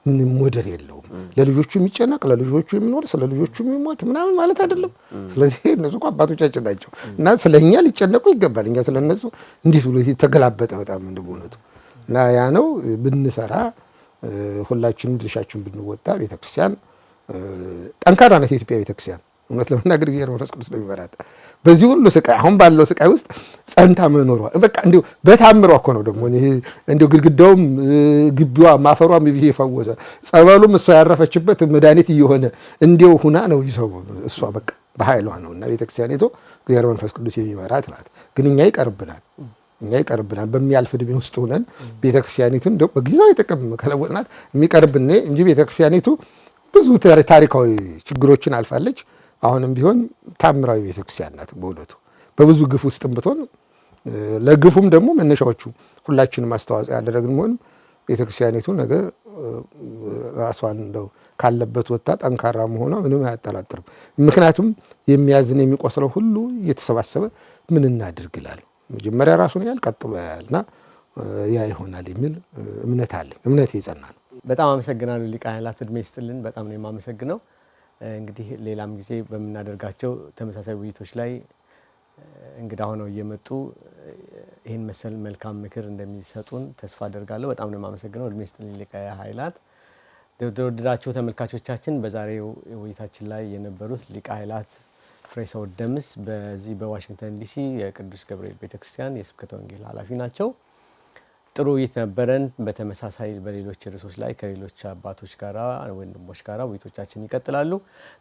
ምንም ሞደር የለውም። ለልጆቹ የሚጨነቅ ለልጆቹ የሚኖር ስለ ልጆቹ የሚሞት ምናምን ማለት አይደለም። ስለዚህ እነሱ እኮ አባቶቻችን ናቸው እና ስለኛ ሊጨነቁ ይገባል። እኛ ስለነሱ እንዴት ብሎ ተገላበጠ በጣም እንደሆነቱ እና ያ ነው ብንሰራ ሁላችንም ድርሻችን ብንወጣ ቤተክርስቲያን ጠንካራ ናት። የኢትዮጵያ ቤተክርስቲያን እውነት ለመናገር እግዚአብሔር መንፈስ ቅዱስ ነው የሚመራት። በዚህ ሁሉ ስቃይ አሁን ባለው ስቃይ ውስጥ ጸንታ መኖሯ በቃ እንዲሁ በታምሯ እኮ ነው። ደግሞ ይሄ እንዲሁ ግድግዳውም ግቢዋ ማፈሯም ይሄ ፈወሰ፣ ጸበሉም እሷ ያረፈችበት መድኃኒት እየሆነ እንዲሁ ሁና ነው ይሰው እሷ በቃ በኃይሏ ነው። እና ቤተክርስቲያኒቱ እግዚአብሔር መንፈስ ቅዱስ የሚመራት ናት። ግን እኛ ይቀርብናል በሚያልፍ ዕድሜ ውስጥ ሆነን ቤተክርስቲያኒቱን እንደው በጊዜያዊ ጥቅም ከለወጥናት የሚቀርብን እንጂ ቤተክርስቲያኒቱ ብዙ ታሪካዊ ችግሮችን አልፋለች። አሁንም ቢሆን ታምራዊ ቤተክርስቲያን ናት። በእውነቱ በብዙ ግፍ ውስጥም ብትሆን ለግፉም ደግሞ መነሻዎቹ ሁላችንም አስተዋጽኦ ያደረግን መሆንም ቤተክርስቲያኒቱ ነገ ራሷን እንደው ካለበት ወጣ ጠንካራ መሆኗ ምንም አያጠራጥርም። ምክንያቱም የሚያዝን የሚቆስለው ሁሉ እየተሰባሰበ ምን እናድርግ ይላል። መጀመሪያ ራሱን ያህል ቀጥሎ ያያልና ያ ይሆናል የሚል እምነት አለኝ። እምነት የጸና ነው። በጣም አመሰግናለሁ ሊቀ ካህናት፣ እድሜ ይስጥልን። በጣም ነው የማመሰግነው። እንግዲህ ሌላም ጊዜ በምናደርጋቸው ተመሳሳይ ውይይቶች ላይ እንግዳ ሆነው እየመጡ ይህን መሰል መልካም ምክር እንደሚሰጡን ተስፋ አደርጋለሁ። በጣም ነው የማመሰግነው። እድሜ ይስጥልን ሊቀ ካህናት። የተወደዳችሁ ተመልካቾቻችን በዛሬው ውይይታችን ላይ የነበሩት ሊቀ ካህናት ፍሬሰውት ደምስ በዚህ በዋሽንግተን ዲሲ የቅዱስ ገብርኤል ቤተክርስቲያን የስብከተ ወንጌል ኃላፊ ናቸው። ጥሩ ውይይት ነበረን። በተመሳሳይ በሌሎች ርዕሶች ላይ ከሌሎች አባቶች ጋራ ወንድሞች ጋራ ውይይቶቻችን ይቀጥላሉ።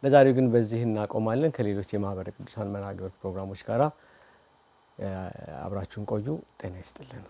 ለዛሬው ግን በዚህ እናቆማለን። ከሌሎች የማህበረ ቅዱሳን መርሐ ግብር ፕሮግራሞች ጋራ አብራችሁን ቆዩ። ጤና ይስጥልን።